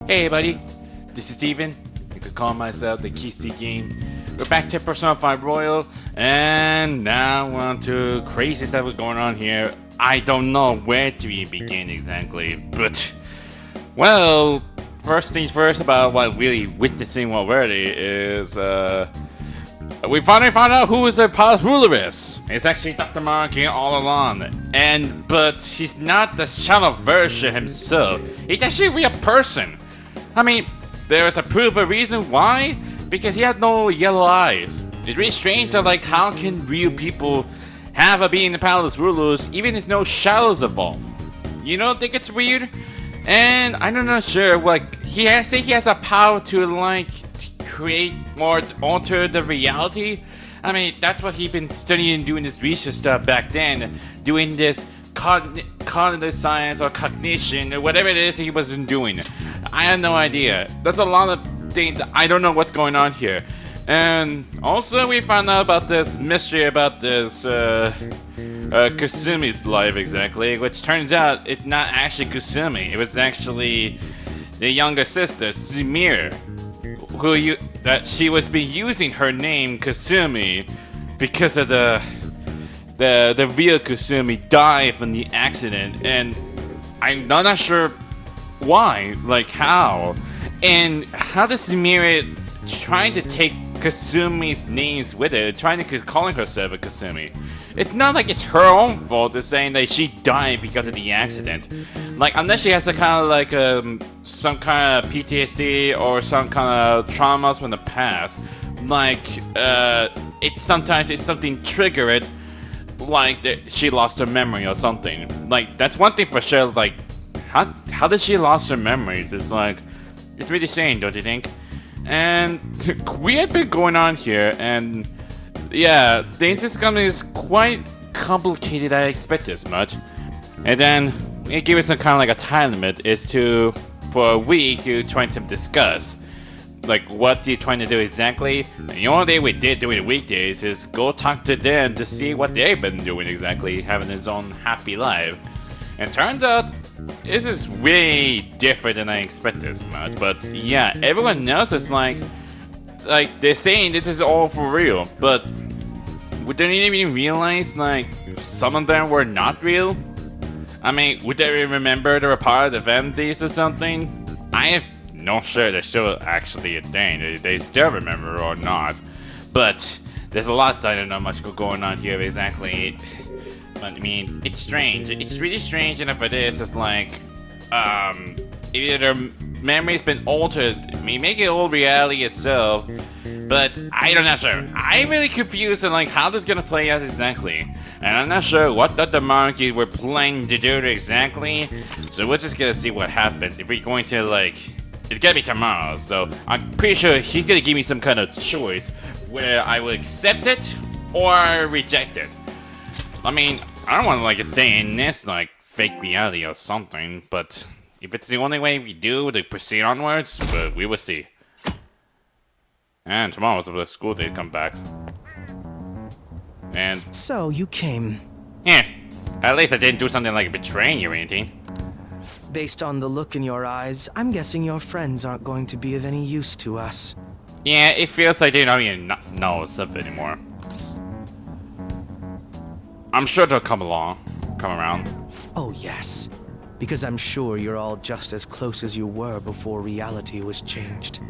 Hey buddy, this is Steven. You could call myself the KC Game. We're back to Persona 5 Royal, and now we're on to crazy stuff going on here. I don't know where to begin exactly, but well, first things first about what really witnessing already is we finally found out who is the palace ruler is. It's actually Dr. Maruki all along, but he's not the shadow version himself. He's actually a real person. I mean, there is a proof of reason why, because he had no yellow eyes. It's really strange that, like, how can real people have a being the palace rulers even if no shadows evolve? You don't think it's weird? And I'm not sure, like, he has a power to, like, create or alter the reality. I mean, that's what he's been studying, doing this research stuff back then, doing this cognitive science or cognition or whatever it is he was doing. I have no idea. There's a lot of things. I don't know what's going on here. And also we found out about this mystery about this Kasumi's life exactly, which turns out it's not actually Kasumi. It was actually the younger sister, Sumire, that she was using her name Kasumi because of the real Kasumi died from the accident, and I'm not sure why, like how, and how does Sumire trying to take Kasumi's names with it, calling herself a Kasumi. It's not like it's her own fault. It's saying that she died because of the accident. Like, unless she has a kind of like some kind of PTSD or some kind of traumas from the past, like sometimes it's something triggered, like she lost her memory or something. Like, that's one thing for sure. Like, how did she lost her memories? It's like, it's really strange, don't you think? And we have been going on here, and yeah, the interest company is quite complicated. I expected as much. And then it gave us some kind of like a time limit, is for a week you're trying to discuss like what you're trying to do exactly. And the only thing we did during the weekdays is go talk to them to see what they've been doing exactly, having his own happy life. And turns out this is way different than I expected as much. But yeah, everyone else is like they're saying this is all for real, but would they even realize like some of them were not real? I mean, would they remember they were part of the Vanities or something? I am not sure they're still actually a thing. They still remember or not. But there's a lot I don't know much going on here exactly. But I mean, it's strange. It's really strange, and if it is, it's like, either their memory's been altered. I mean, make it old reality itself. But I'm not sure. I'm really confused on like how this is gonna play out exactly, and I'm not sure what the Maruki were planning to do exactly. So we're just gonna see what happens. If we're going to like, it's gonna be tomorrow. So I'm pretty sure he's gonna give me some kind of choice where I will accept it or reject it. I mean, I don't want to like stay in this like fake reality or something, but if it's the only way we do to proceed onwards, but we will see. And tomorrow's the school days come back. And so you came. Yeah, at least I didn't do something like betraying you or anything. Based on the look in your eyes, I'm guessing your friends aren't going to be of any use to us. Yeah, it feels like they don't even know stuff anymore. I'm sure they'll come around. Oh yes, because I'm sure you're all just as close as you were before reality was changed.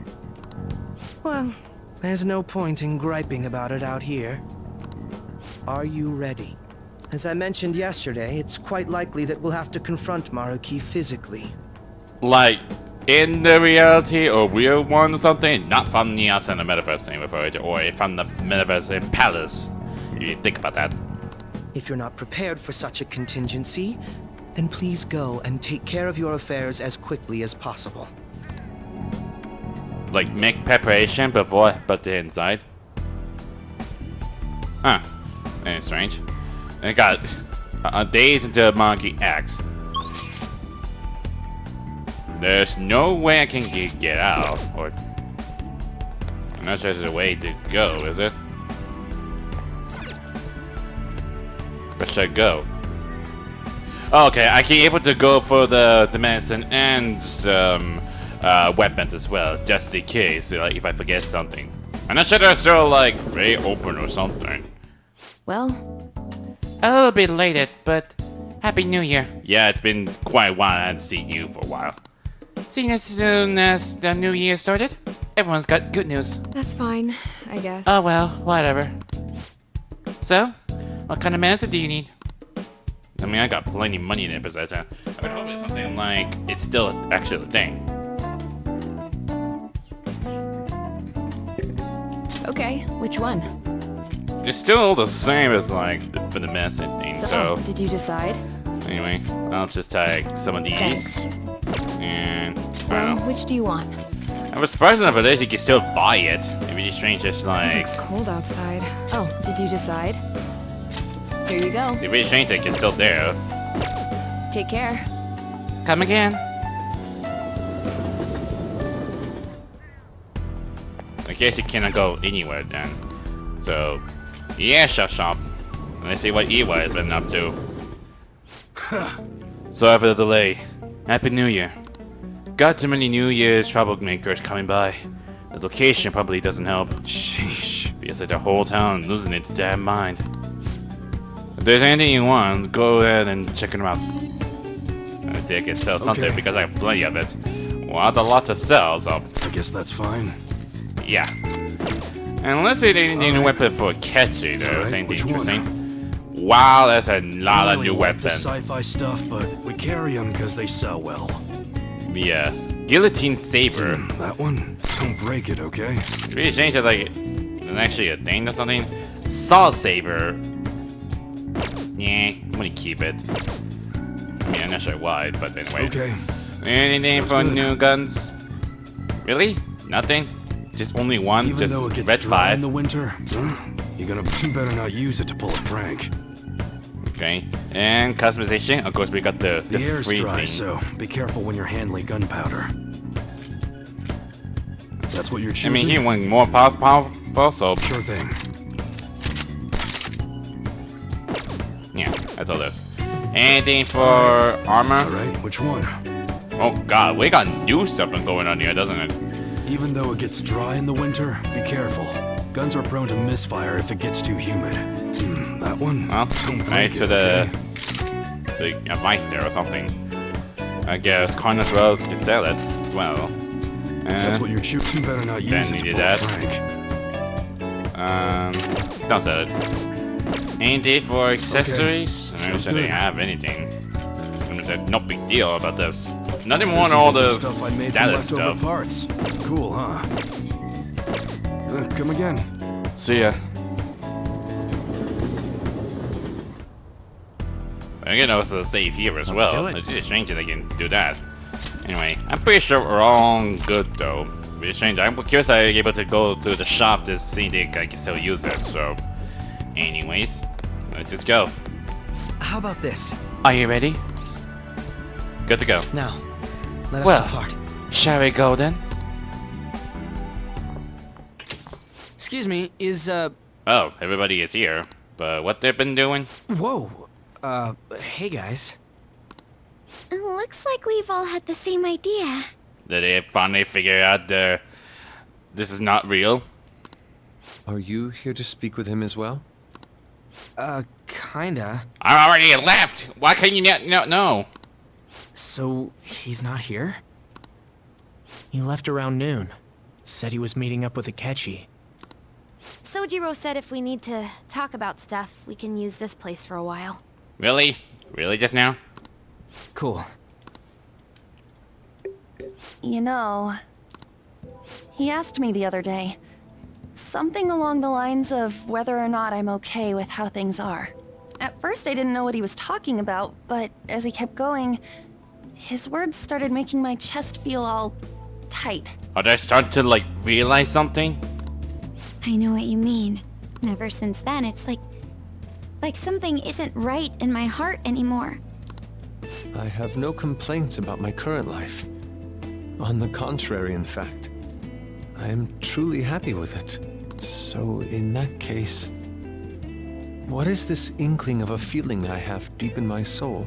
Well, there's no point in griping about it out here. Are you ready? As I mentioned yesterday, it's quite likely that we'll have to confront Maruki physically. Like, in the reality or real one or something? Not from the outside of the metaverse thing before it, or from the metaverse in Palace. You think about that. If you're not prepared for such a contingency, then please go and take care of your affairs as quickly as possible. Like, make preparation before but the inside? Huh. That's strange. I got days until Monkey X. There's no way I can get out, or I'm not sure there's a way to go, is it? Where should I go? Oh, okay, I can able to go for the medicine and weapons as well, just in case, like, if I forget something. I'm not sure they're still, like, very open or something. Well, A little bit late, but Happy New Year. Yeah, it's been quite a while. I hadn't seen you for a while. Seeing as soon as the new year started, everyone's got good news. that's fine, I guess. Oh well, whatever. So, what kind of medicine do you need? I mean, I got plenty of money in it, besides that. I would hope it's something like it's still actually a thing. Okay, which one? It's still the same as like for the medicine thing. So did you decide? anyway, I'll just take some of these. Thanks. And I Well, don't know. which do you want? I was surprised enough for this, you can still buy it. It'd be strange, just like. It's cold outside. Oh, did you decide? Here you go. It'd be strange that it's still there. Take care. Come again. I guess you cannot go anywhere then. So, yeah, shop. Let's see what Ewa has been up to. Sorry for the delay. Happy New Year. Got too many New Year's troublemakers coming by. The location probably doesn't help. Sheesh. Feels like the whole town losing its damn mind. If there's anything you want, go ahead and check it out. Let's see if I can sell something Okay. because I have plenty of it. Well, I have a lot to sell, so I guess that's fine. yeah. And let's see they need a weapon for catchy though. Alright, Anything which one? interesting? Wow, that's a lot of Really new like the weapons. sci-fi stuff, but we carry them because they sell well. Yeah. Guillotine Saber. That one? Don't break it, okay? Really change it like it's actually a thing or something. Saw Saber. Yeah, I'm gonna keep it. I mean, I'm not sure why, but anyway. Okay. Anything That's for good. new guns? Really? Nothing? Just only one? Even Just though it gets red dry 5? in the winter, you better not use it to pull a prank. Okay. And customization? Of course, we got the The air's free dry, thing. so be careful when you're handling gunpowder. That's what you're I choosing? mean, he went more powerful, so Sure thing. yeah, that's all this. Anything for armor? Alright, which one? Oh god, we got new stuff going on here, doesn't it? Even though it gets dry in the winter, be careful. Guns are prone to misfire if it gets too humid. That one? Well, Don't break thanks for it, the advice there or something. I guess Corners Road can sell it as well. That's what you're choosing. You better not use it to needed pull that. a prank. Don't sell it. Anything for accessories? I don't Sounds think they good. have anything. I mean, there's no big deal about this. Nothing more There's than all even the some stuff I made from status leftover stuff. parts. Cool, huh? Come again. See ya. I can also save here as Let's well. do it. It's just strange that they can do that. Anyway, I'm pretty sure we're all good though. It's strange. I'm curious I was able to go to the shop to see if I can still use it. So, anyways, let's just go. How about this? Are you ready? Good to go. Now, let us Well. depart. Shall we go then? Excuse me, is, Oh, everybody is here. But what they've been doing? whoa. Hey guys. Looks like we've all had the same idea. Did they finally figure out this is not real? Are you here to speak with him as well? Kinda. I already left. Why can't you not know? So, he's not here? He left around noon. Said he was meeting up with Akechi. Sojiro said if we need to talk about stuff, we can use this place for a while. Really? Really just now? Cool. You know, he asked me the other day. Something along the lines of whether or not I'm okay with how things are. At first I didn't know what he was talking about, but as he kept going, his words started making my chest feel all tight. Are they starting to like realize something? I know what you mean. Ever since then, it's like something isn't right in my heart anymore. I have no complaints about my current life. On the contrary, in fact. I am truly happy with it. So, in that case, what is this inkling of a feeling I have deep in my soul?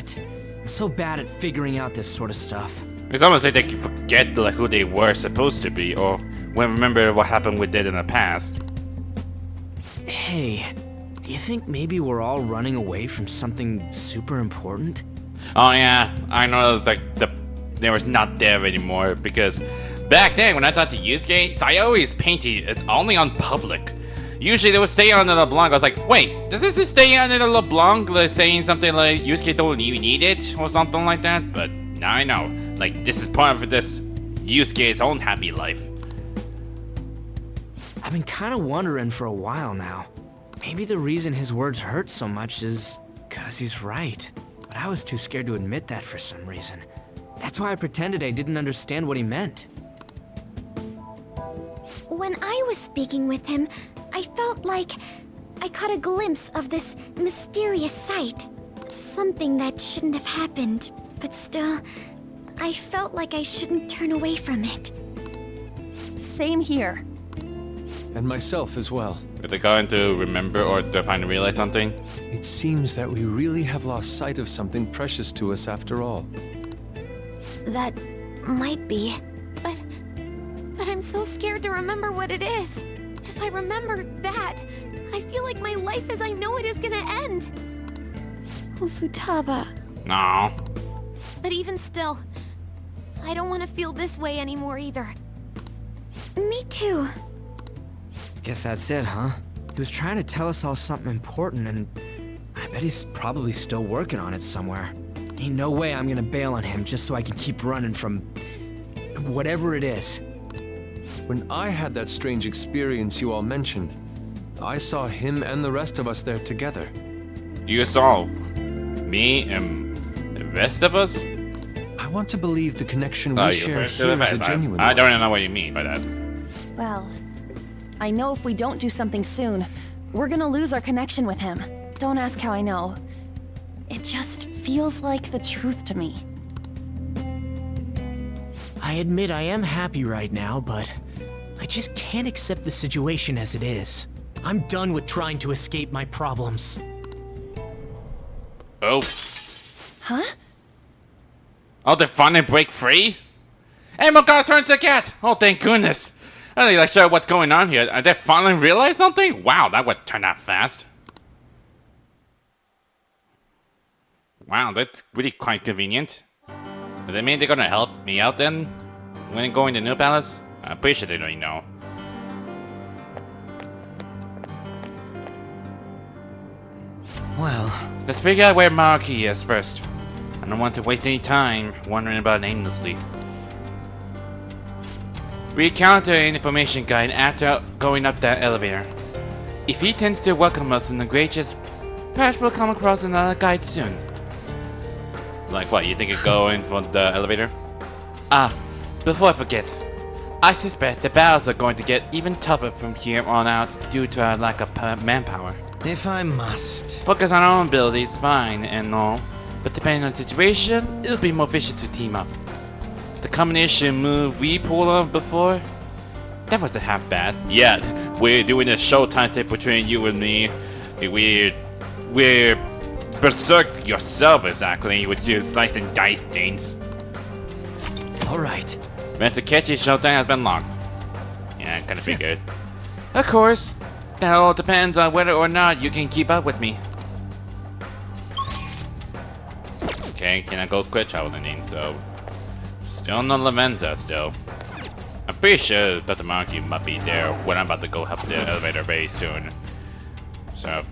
forget. I'm so bad at figuring out this sort of stuff. It's almost like they can forget like who they were supposed to be, or when remember what happened with it in the past. Hey, do you think maybe we're all running away from something super important? Oh yeah, I noticed like they was not there anymore because back then when I thought the use gates, I always painted it only on public. Usually they would stay under the LeBlanc. I was like, wait, does this just stay under the LeBlanc, like saying something like use gate don't even need it or something like that? But now I know, like this is part of this use gate's own happy life. I've been kind of wondering for a while now. Maybe the reason his words hurt so much is because he's right. But I was too scared to admit that for some reason. That's why I pretended I didn't understand what he meant. When I was speaking with him, I felt like I caught a glimpse of this mysterious sight. Something that shouldn't have happened, but still, I felt like I shouldn't turn away from it. Same here. And myself as well. Is it going to remember or to finally realize something? It seems that we really have lost sight of something precious to us after all. That might be, but I'm so scared to remember what it is. If I remember that, I feel like my life as I know it is gonna end. Oh, Futaba. No. But even still, I don't want to feel this way anymore either. Me too. Guess that's it, huh? He was trying to tell us all something important, and I bet he's probably still working on it somewhere. Ain't no way I'm gonna bail on him just so I can keep running from whatever it is. When I had that strange experience you all mentioned, I saw him and the rest of us there together. You saw me and the rest of us? I want to believe the connection we Oh, share you're here is a genuine I one. don't even know what you mean by that. Well, I know if we don't do something soon, we're gonna lose our connection with him. Don't ask how I know. It just feels like the truth to me. I admit I am happy right now, but I just can't accept the situation as it is. I'm done with trying to escape my problems. Oh. Huh? Oh, they finally break free? Hey, my god turned to a cat! Oh, thank goodness. I don't think sure what's going on here. Did they finally realize something? Wow, that would turn out fast. Wow, that's really quite convenient. Does that mean they're gonna help me out then? When going to New Palace? I'm pretty sure they already know. Well, Let's figure out where Maruki is first. I don't want to waste any time wondering about it aimlessly. We encounter an information guide after going up that elevator. If he tends to welcome us in the gracious, perhaps we'll come across another guide soon. Like what, you think you're going for the elevator? Ah, before I forget, I suspect the battles are going to get even tougher from here on out due to our lack of manpower. if I must. Focus on our own abilities, fine and all, but depending on the situation, it'll be more efficient to team up. The combination move we pulled off before, that wasn't half bad. Yet, we're doing a show timetable between you and me. We're berserk yourself exactly, which is slice and dice things. Alright. Metakechi Showtime has been locked. Yeah, kinda figured. Of course, that all depends on whether or not you can keep up with me. Okay, can I go quick traveling? So, still no Laventa, still. I'm pretty sure Dr. Maruki might be there when I'm about to go up the elevator very soon. So,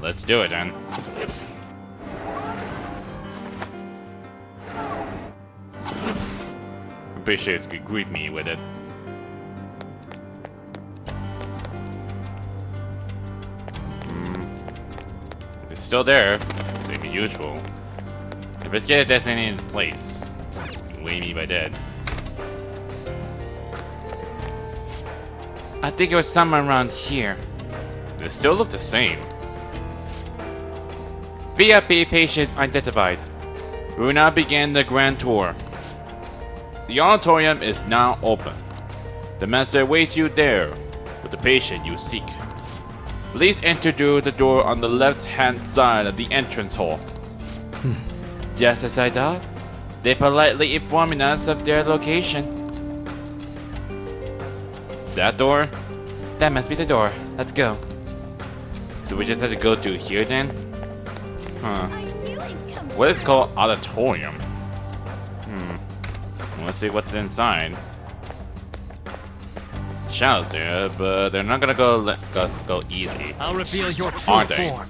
let's do it then. I'm pretty sure it's gonna greet me with it. It's still there, same as usual. If it's get a designated place, what do you mean by that? I think it was somewhere around here. They still look the same. VIP patient identified. We will now begin the grand tour. The auditorium is now open. The master awaits you there with the patient you seek. Please enter through the door on the left-hand side of the entrance hall. Just as I thought. They politely informing us of their location. That door? That must be the door. Let's go. So we just have to go through here then? Huh. What is called auditorium? Let's see what's inside. Shadows there, but they're not gonna go go easy. I'll reveal your true Aren't they? form.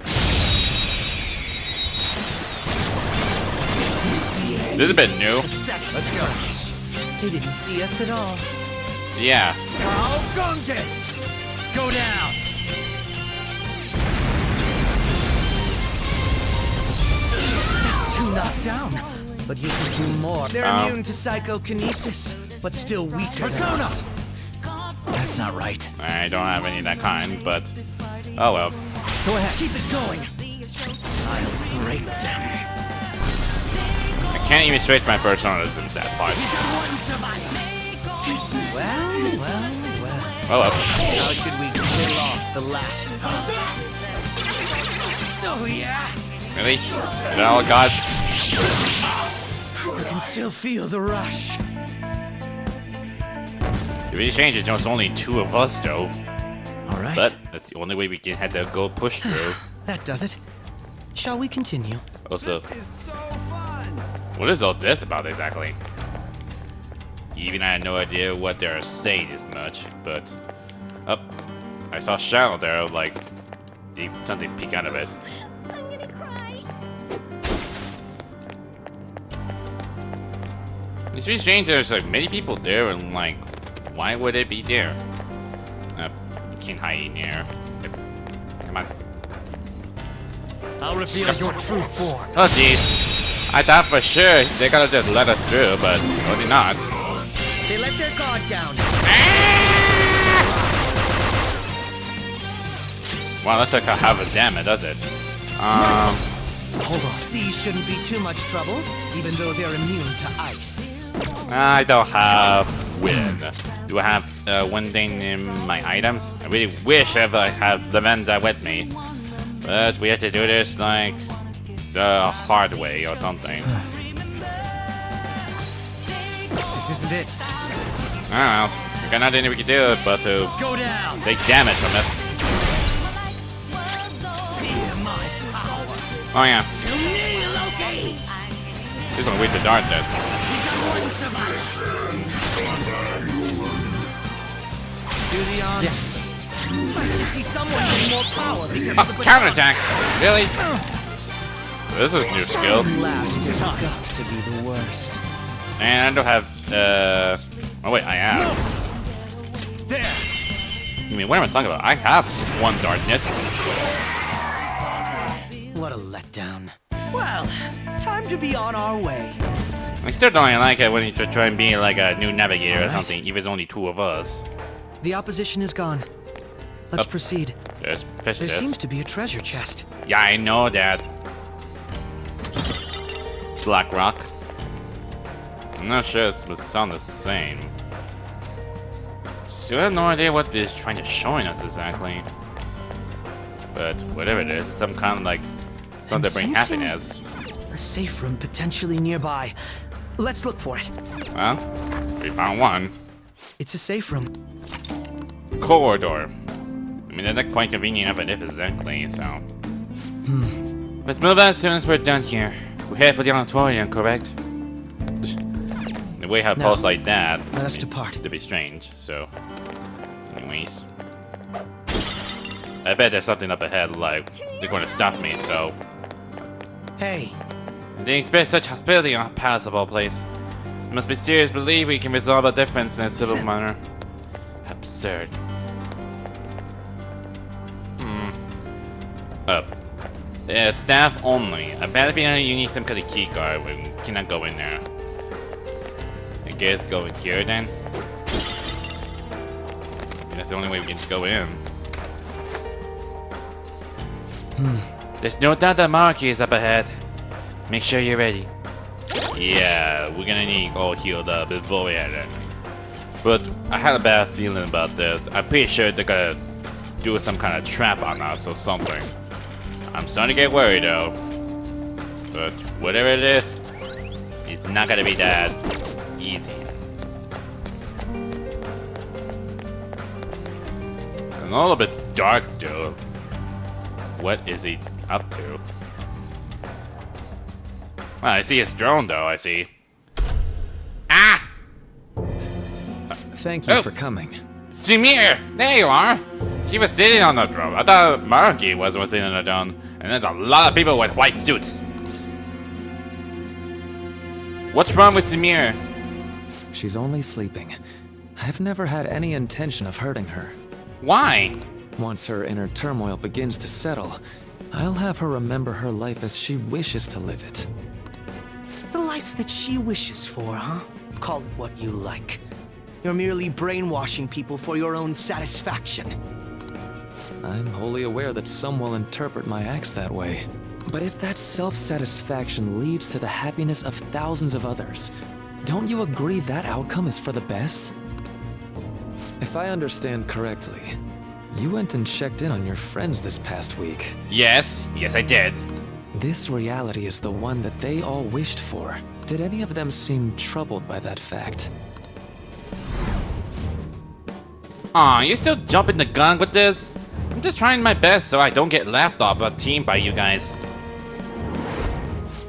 This is a bit new. Let's go. They didn't see us at all. Yeah. Go down. That's two knocked down, but you can do more. They're immune to psychokinesis, but still weaker than us. That's not right. I don't have any of that kind, but oh well. Go ahead, keep it going. I'll break them. I can't even straighten my personalism sad part. Well. Oh well. How should we kill off the last part? Oh yeah. Really? Is that all I got? I can still feel the rush. If we change it, it's only two of us though. All right. But that's the only way we can have to go push through. That does it. Shall we continue? Also, what is all this about exactly? Even I had no idea what they're saying as much, but I saw Shadow there, like something peek out of it. I'm gonna cry. It's really strange. There's like many people there, and like, why would it be there? You can't hide in here. Come on. I'll reveal your true form. Oh jeez. I thought for sure they're gonna just let us through, but only not. They let their guard down. Wow, that's like half a damage, does it? Hold on. These shouldn't be too much trouble, even though they're immune to ice. I don't have wind. Do I have wind thing in my items? I really wish I had the Venza with me. But we have to do this like the hard way or something. This isn't it. I don't know. We got nothing we can do but to Go down. take damage from it. Fear my power. Oh yeah. To me, Loki. This one with the darkness. Do the honor. Nice to see someone with more power because of the Counterattack! Really? This is new skills. last has got to be the worst. And I don't have oh wait, I have. There. I mean, what am I talking about? I have one darkness. What a letdown. Well, time to be on our way. I still don't like it when you try and be like a new navigator or something, even if it's only two of us. The opposition is gone. Let's proceed. There's There fishes. seems to be a treasure chest. Yeah, I know that. Black rock. I'm not sure it would sound the same. Still have no idea what it's trying to show us exactly. But whatever it is, it's some kind of like something to bring sensing happiness. A safe room potentially nearby. Let's look for it. Well, we found one. It's a safe room. Corridor. I mean, they're not quite convenient enough if exactly, so. Let's move on as soon as we're done here. We're headed for the auditorium, correct? The way how it No. pulls like that. Let us depart. To be strange, so. Anyways. I bet there's something up ahead, like, they're going to stop me, so. Hey, They expect such hospitality in our palace of all place. It must be serious belief we can resolve a difference in a civil manner. Absurd. Staff only. I bet if you need some kind of key card, we cannot go in there. I guess go in here then. That's the only way we can go in. There's no doubt that Maruki is up ahead. Make sure you're ready. Yeah, we're gonna need all healed up before we head in. But I had a bad feeling about this. I'm pretty sure they're gonna do some kind of trap on us or something. I'm starting to get worried though. But whatever it is, Not gonna be that easy. A little bit dark though. What is he up to? Well, I see his drone though, I see. Ah! Thank you Oh. for coming. Sumir! There you are! She was sitting on the drone. I thought Maruki was sitting on the drone. And there's a lot of people with white suits. What's wrong with Sumir? She's only sleeping. I've never had any intention of hurting her. Why? Once her inner turmoil begins to settle, I'll have her remember her life as she wishes to live it. The life that she wishes for, huh? Call it what you like. You're merely brainwashing people for your own satisfaction. I'm wholly aware that some will interpret my acts that way. But if that self-satisfaction leads to the happiness of thousands of others, don't you agree that outcome is for the best? If I understand correctly, you went and checked in on your friends this past week. Yes, I did. This reality is the one that they all wished for. Did any of them seem troubled by that fact? Aw, you're still jumping the gun with this? I'm just trying my best so I don't get laughed off a team by you guys.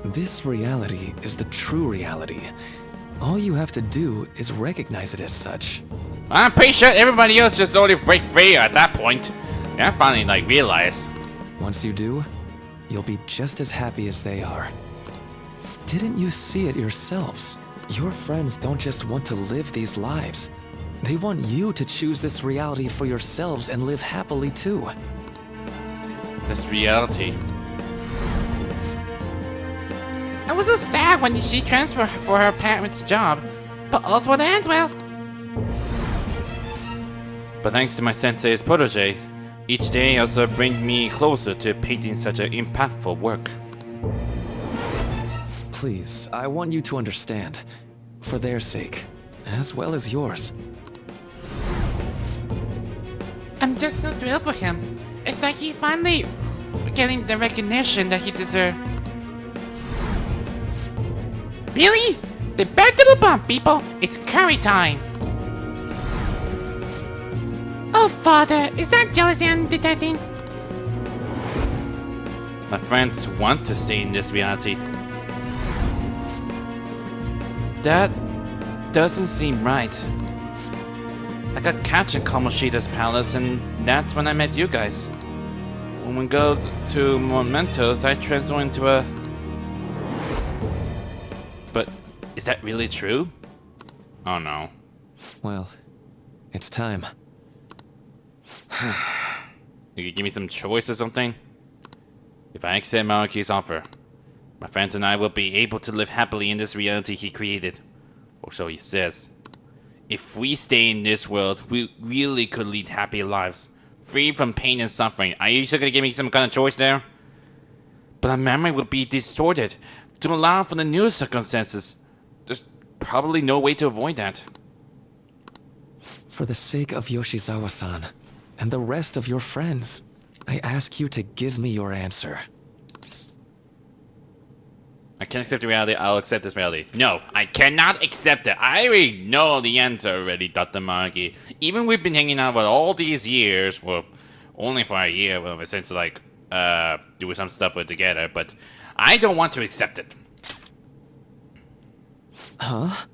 This reality is the true reality. All you have to do is recognize it as such. I'm pretty sure everybody else just only break free at that point. I finally realize. Once you do, you'll be just as happy as they are. Didn't you see it yourselves? Your friends don't just want to live these lives. They want you to choose this reality for yourselves and live happily too. This reality. I was so sad when she transferred for her parents' job, but also it ends well. But thanks to my sensei's protege, each day also brings me closer to painting such an impactful work. Please, I want you to understand. For their sake, as well as yours. I'm just so thrilled for him. It's like he finally getting the recognition that he deserved. Really? The vegetable bomb, people! It's curry time! Oh, Father, is that jealousy I'm detecting? My friends want to stay in this reality. That doesn't seem right. I got catch in Kamoshida's palace, and that's when I met you guys. When we go to Mementos, I transform into a... But is that really true? Oh no. Well, it's time. You could give me some choice or something? If I accept Maruki's offer, my friends and I will be able to live happily in this reality he created. Or so he says. If we stay in this world, we really could lead happy lives, free from pain and suffering. Are you still gonna give me some kind of choice there? But our memory will be distorted to allow for the new circumstances. There's probably no way to avoid that. For the sake of Yoshizawa-san, and the rest of your friends, I ask you to give me your answer. I can't accept the reality, I'll accept this reality. No, I cannot accept it. I already know the answer already, Dr. Maruki. Even we've been hanging out for all these years, well, only for a year, well, since doing some stuff with together, but I don't want to accept it. Huh?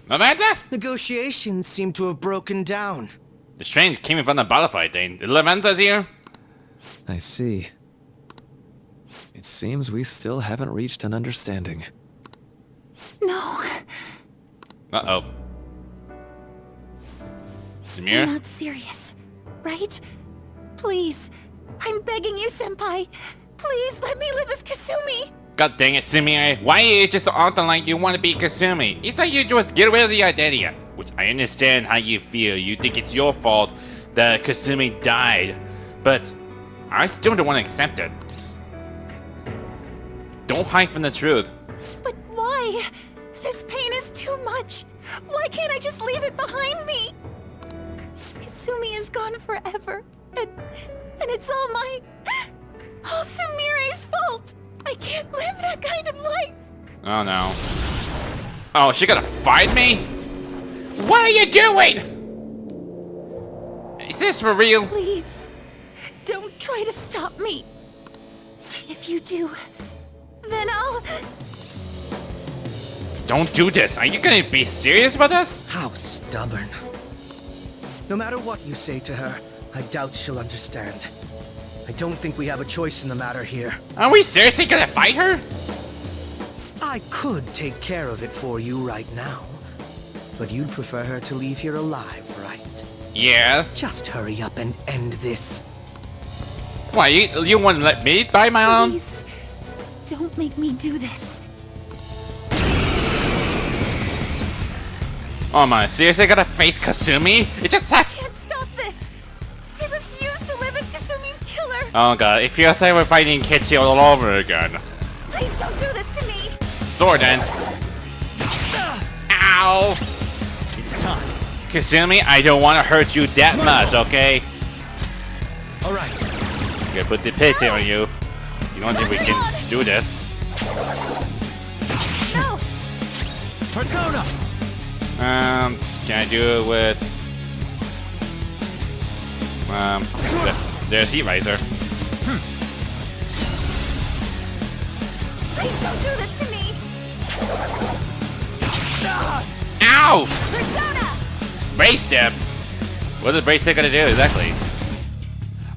Lavanta? Negotiations seem to have broken down. The train came in from the battlefield, Dane. Lavanta's here? I see. It seems we still haven't reached an understanding. No, Uh-oh. you're Samir? not serious, right? Please, I'm begging you, Senpai. Please let me live as Kasumi. God dang it, Samir. Why are you just acting like you want to be Kasumi? It's like you just get rid of the identity. Which I understand how you feel. You think it's your fault that Kasumi died. But I still don't want to accept it. Don't hide from the truth. But why? This pain is too much. Why can't I just leave it behind me? Kasumi is gone forever, and it's all Sumire's fault. I can't live that kind of life. Oh no. Oh, she gonna fight me? What are you doing? Is this for real? Please, don't try to stop me. If you do, then I'll... Don't do this. Are you gonna be serious about this? How stubborn. No matter what you say to her, I doubt she'll understand. I don't think we have a choice in the matter here. Are we seriously gonna fight her? I could take care of it for you right now. But you'd prefer her to leave here alive, right? Yeah. Just hurry up and end this. Why, you want to let me buy my own? Please, don't make me do this. Oh my, seriously gotta face Kasumi? It just I happened. can't stop this. I refuse to live as Kasumi's killer. Oh god, it feels like we're fighting Kichi all over again. Please don't do this to me. Sword dance. Ow! It's time. Kasumi, I don't want to hurt you that much, okay? All right. I'm gonna put the pity on you. You don't think we can do this? No. Persona. Can I do it with... there's Heat Riser. Please don't do this to me. Ow! Persona. Brace step? What is brace step gonna do exactly?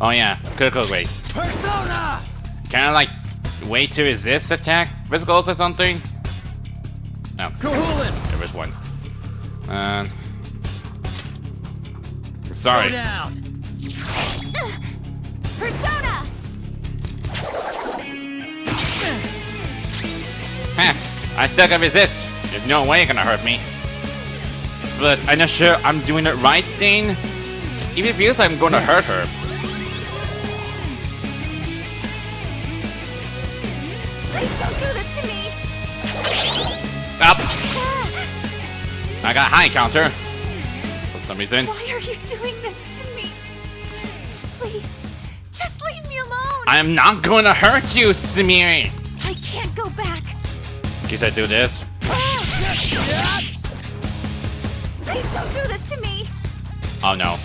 Oh yeah, critical rate. Persona. Kinda like way to resist attack physicals or something? No. Kahulin. There was one. Sorry. Go down. Persona. Huh. I still can resist. There's no way you're gonna hurt me. But I'm not sure I'm doing the right thing. Even feels like I'm gonna hurt her. Please don't do this to me. Up. I got a high counter. For some reason. Why are you doing this to me? Please, just leave me alone. I'm not gonna hurt you, Samiri. I can't go back. Guess I do this. Please don't do this to me. Oh no.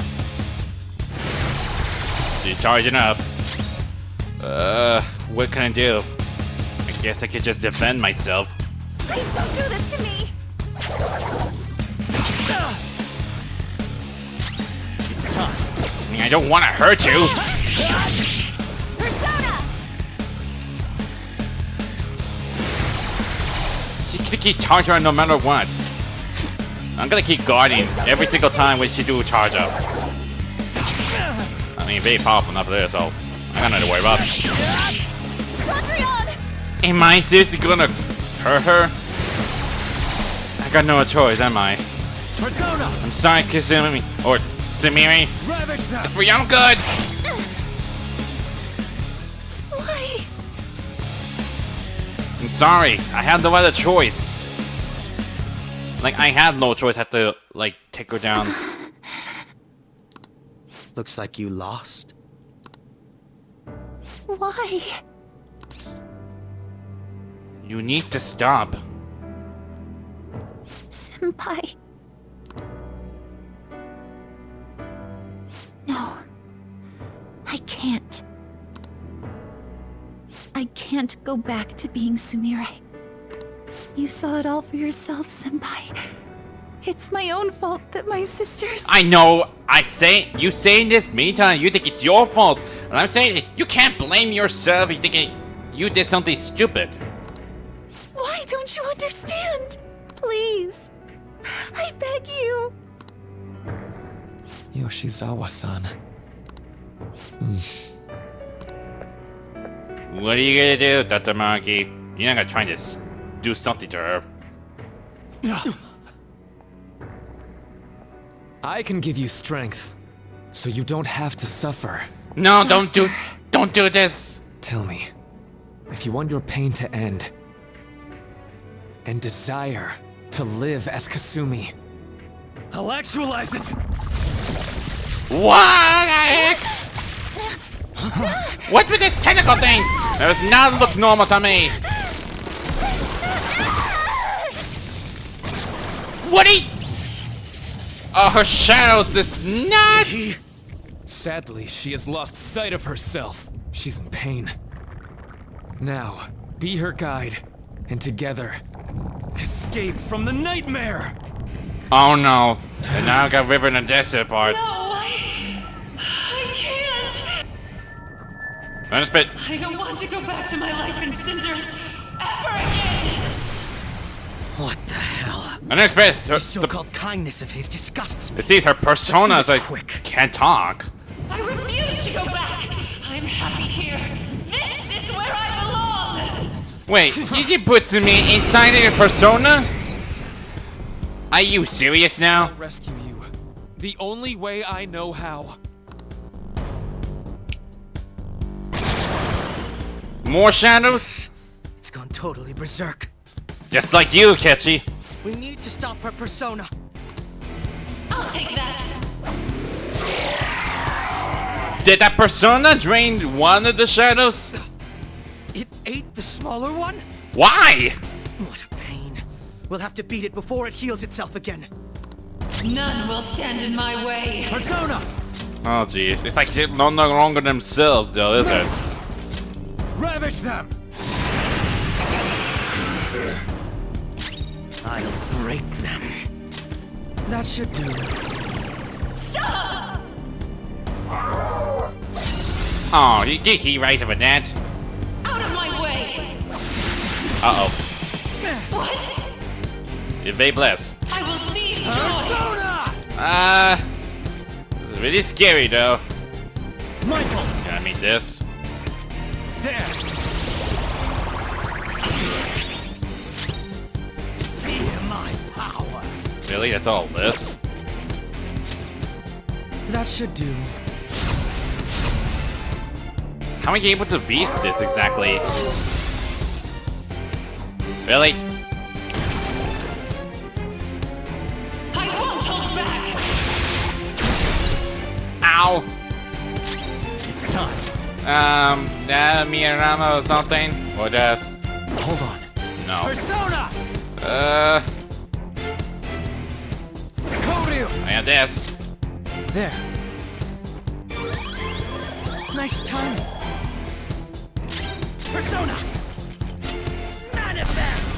She's charging up. What can I do? I guess I could just defend myself. Please don't do this to me. It's time. I mean, I don't want to hurt you. Persona. She's gonna keep charging her no matter what. I'm gonna keep guarding every single time when she do a charge up. I mean, very powerful enough for this, so I got nothing to worry about. Cendrillon. Am I seriously gonna hurt her? I got no choice, am I? Persona. I'm sorry, Kasumi, or Samiri. Ravage them. It's for your own good. Why? I'm sorry. I had no other choice. Like, I had no choice. I had to, like, take her down. Looks like you lost. Why? You need to stop. Senpai. No. I can't. I can't go back to being Sumire. You saw it all for yourself, Senpai. It's my own fault that my sisters... I know. You saying this many times. You think it's your fault. And I'm saying you can't blame yourself. You think you did something stupid. Why don't you understand? Please. I beg you. Yoshizawa-san. What are you gonna do, Dr. Maruki? You're not gonna try to do something to her. I can give you strength, so you don't have to suffer. No, don't do this. Tell me, if you want your pain to end, and desire to live as Kasumi, I'll actualize it. What the heck? What with these tentacle things? That does not look normal to me. What Oh, her shadows is not. Sadly, she has lost sight of herself. She's in pain. Now, be her guide, and together, escape from the nightmare! Oh no. And now I got River in the desert part. No, I can't. Let's bet. I don't want to go back to my life in cinders ever again. What the hell? I didn't expect This so-called kindness of his disgusts me. it sees her persona is Let's do like this quick. can't talk. I refuse to go back. I'm happy here. This is where I belong. Wait, you can put me inside of your persona? Are you serious now? Rescue you. The only way I know how. More shadows? It's gone totally berserk. Just like you, Ketchy. We need to stop her persona. I'll take that. Did that persona drain one of the shadows? It ate the smaller one? Why? What a pain. We'll have to beat it before it heals itself again. None will stand in my way. Persona! Oh jeez, it's like shit no longer themselves though, is it? Ravage them! I'll break them. That should do. Stop! Oh, you did he rise over that? Out of my way. Uh-oh. What? Evade bless. I will seize joy. This is really scary though. Michael! Can I meet this? There! Feel my power! Really? That's all this? That should do. How am I able to beat this exactly? Really? I won't hold back. Ow! It's time. Miyarama or something? Or just... Hold on. No. Persona! Koryu! I have this. There. Nice timing. Persona! Manifest!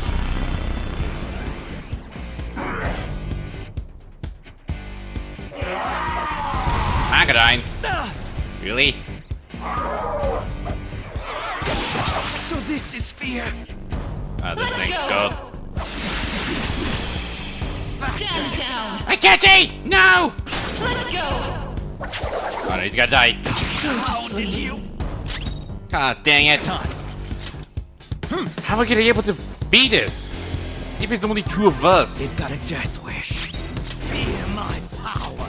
Magadine. Really? So this is fear. This ain't go. good. Stand down. I can't eat! No! Let's go. Oh, no, he's gonna die. How did you? God dang it. How am I gonna be able to beat it? If it's only two of us. They've got a death wish. Feel my power!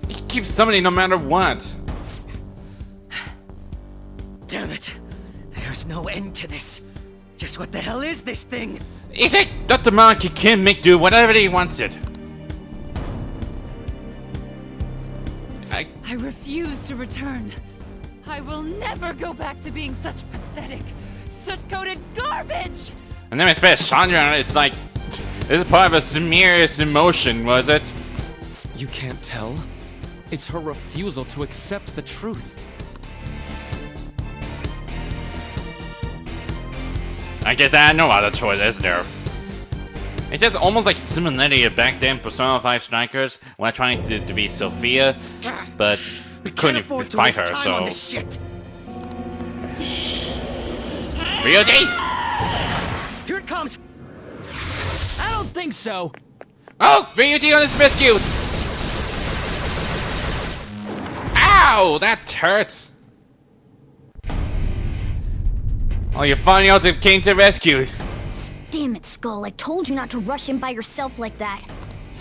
It keeps summoning no matter what. Damn it. There's no end to this. Just what the hell is this thing? Is it that the monkey can make do whatever he wants it? I refuse to return. I will never go back to being such pathetic, soot-coated garbage! And then I spent Chandra, it's like, this is part of a Samira's emotion, was it? You can't tell? It's her refusal to accept the truth. I guess I had no other choice, is there? It's just almost like similarity of back then Persona 5 Strikers when trying to be Sophia, but we couldn't even afford to fight waste her, time so... on this shit. Ryuji? Here it comes. I don't think so! Oh! Ryuji on his rescue! Ow! That hurts! Oh, you finally out came to rescue. Damn it, Skull. I told you not to rush in by yourself like that.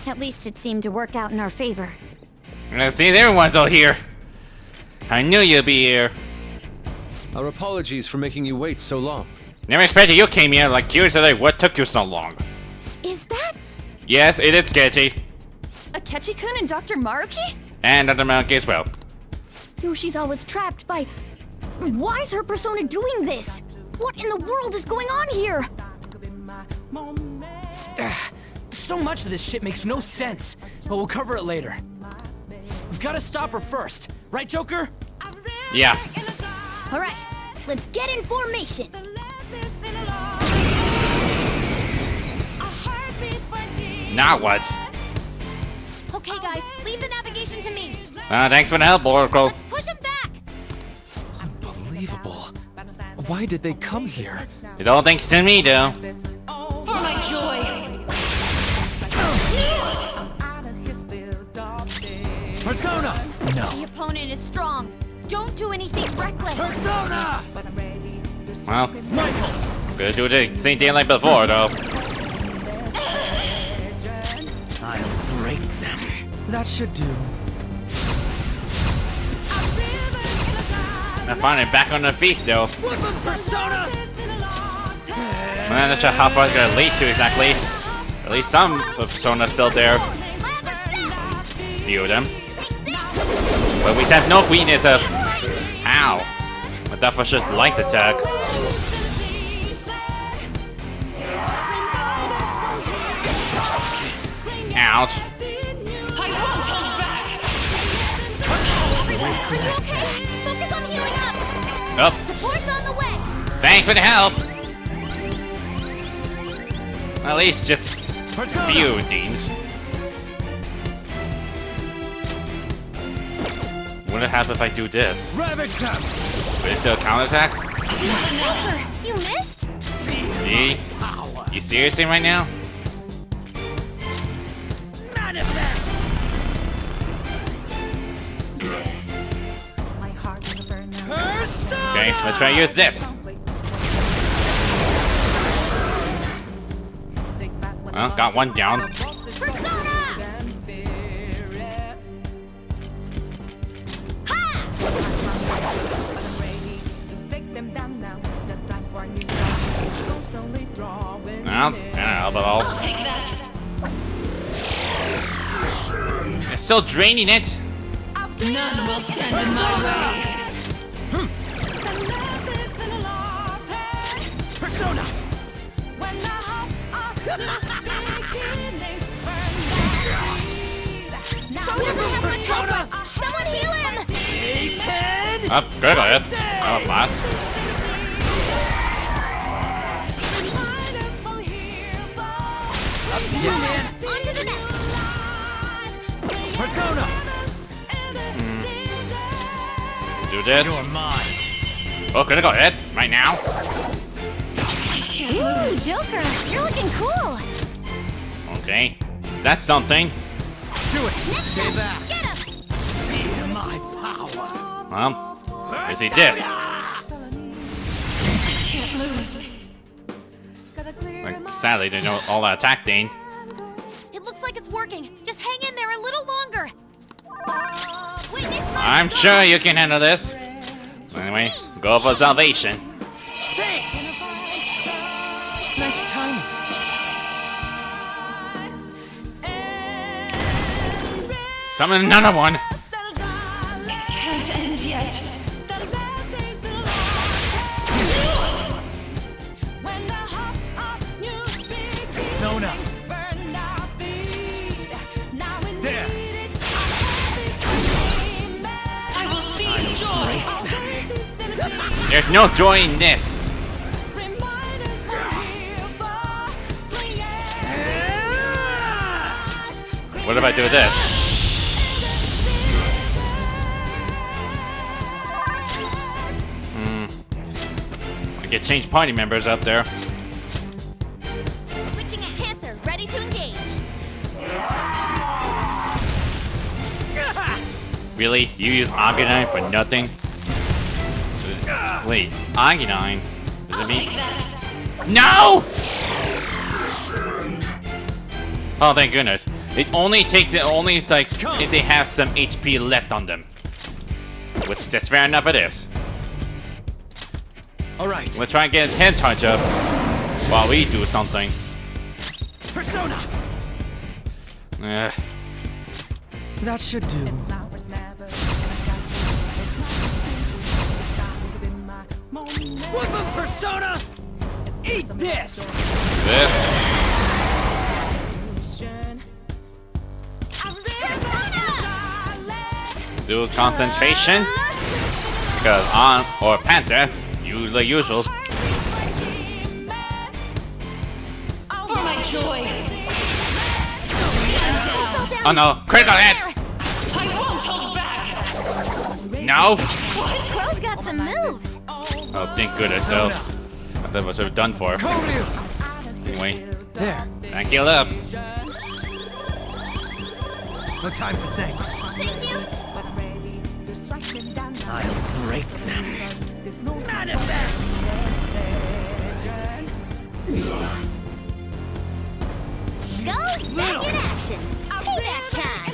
At least it seemed to work out in our favor. Let's see, everyone's all here. I knew you'd be here. Our apologies for making you wait so long. Never expected you came here, like curious today. What took you so long? Is that? Yes, it is sketchy. Akechi-kun and Dr. Maruki? And Dr. Maruki as well. Yoshizawa's always trapped by... Why is her persona doing this? What in the world is going on here? So much of this shit makes no sense, but we'll cover it later. We've got to stop her first, right, Joker? Yeah. All right, let's get in formation. Now what? Okay, guys, leave the navigation to me. Thanks for the help, Oracle. Let's push him back. Unbelievable. Why did they come here? It's all thanks to me, though. For my joy. Persona! No. The opponent is strong. Don't do anything reckless. Persona! Well, gonna do the same thing like before, though. I'll break them. That should do. I find it back on their feet, though. Persona! I'm not sure how far it's gonna lead to exactly. At least some of Persona's still there. Few of them. But we have no weakness of... Ow. But that was just light attack. Ouch. I won't hold back. Are you okay? Focus on healing up. Oh, Support's on the way. thanks for the help. At least just few things. What would happen if I do this? Ravage them! Will it still counterattack? Joker, you missed? Me? You seriously right now? Manifest! Okay, let's try to use this. Well, got one down. Well, yeah, but all. Take that. It's still draining it. None will stand in my way. Persona! Bro doesn't have much hope. Someone heal him. Oh, good at it. That was last. Up to you, man! On to the next. Persona! Do this. You're mine! Oh, critical hit right now. Ooh, Joker, you're looking cool. Okay, that's something. Do it! Next Stay up, back! get him. Feel my power! Well, let's see this. Like, sadly, they know all that attack thing. It looks like it's working. Just hang in there a little longer. Witness my I'm sure you can handle this. Anyway, go for salvation. Nice timing. Summon another one. Can't end yet. Persona! There! I will see joy. There's no joy in this. What if I do this? I could change party members up there. switching at Panther, ready to engage. Really? You use Arginine for nothing? Wait, Arginine? Does it mean? No! Oh, thank goodness. It only takes it only like if they have some HP left on them. Which that's fair enough it is. Alright, We'll try and get him touch up while we do something. Persona! That should do. Whoop of Persona! Eat this! Do concentration. Because on or Panther, you the usual. For my joy. Oh no, critical hit! I won't hold back. No! Crow's got some moves. Oh, thank goodness though. I thought it was done for. Anyway, There. thank you up. No time for thanks. Thank you. I'll break them. Go back in action. Payback time.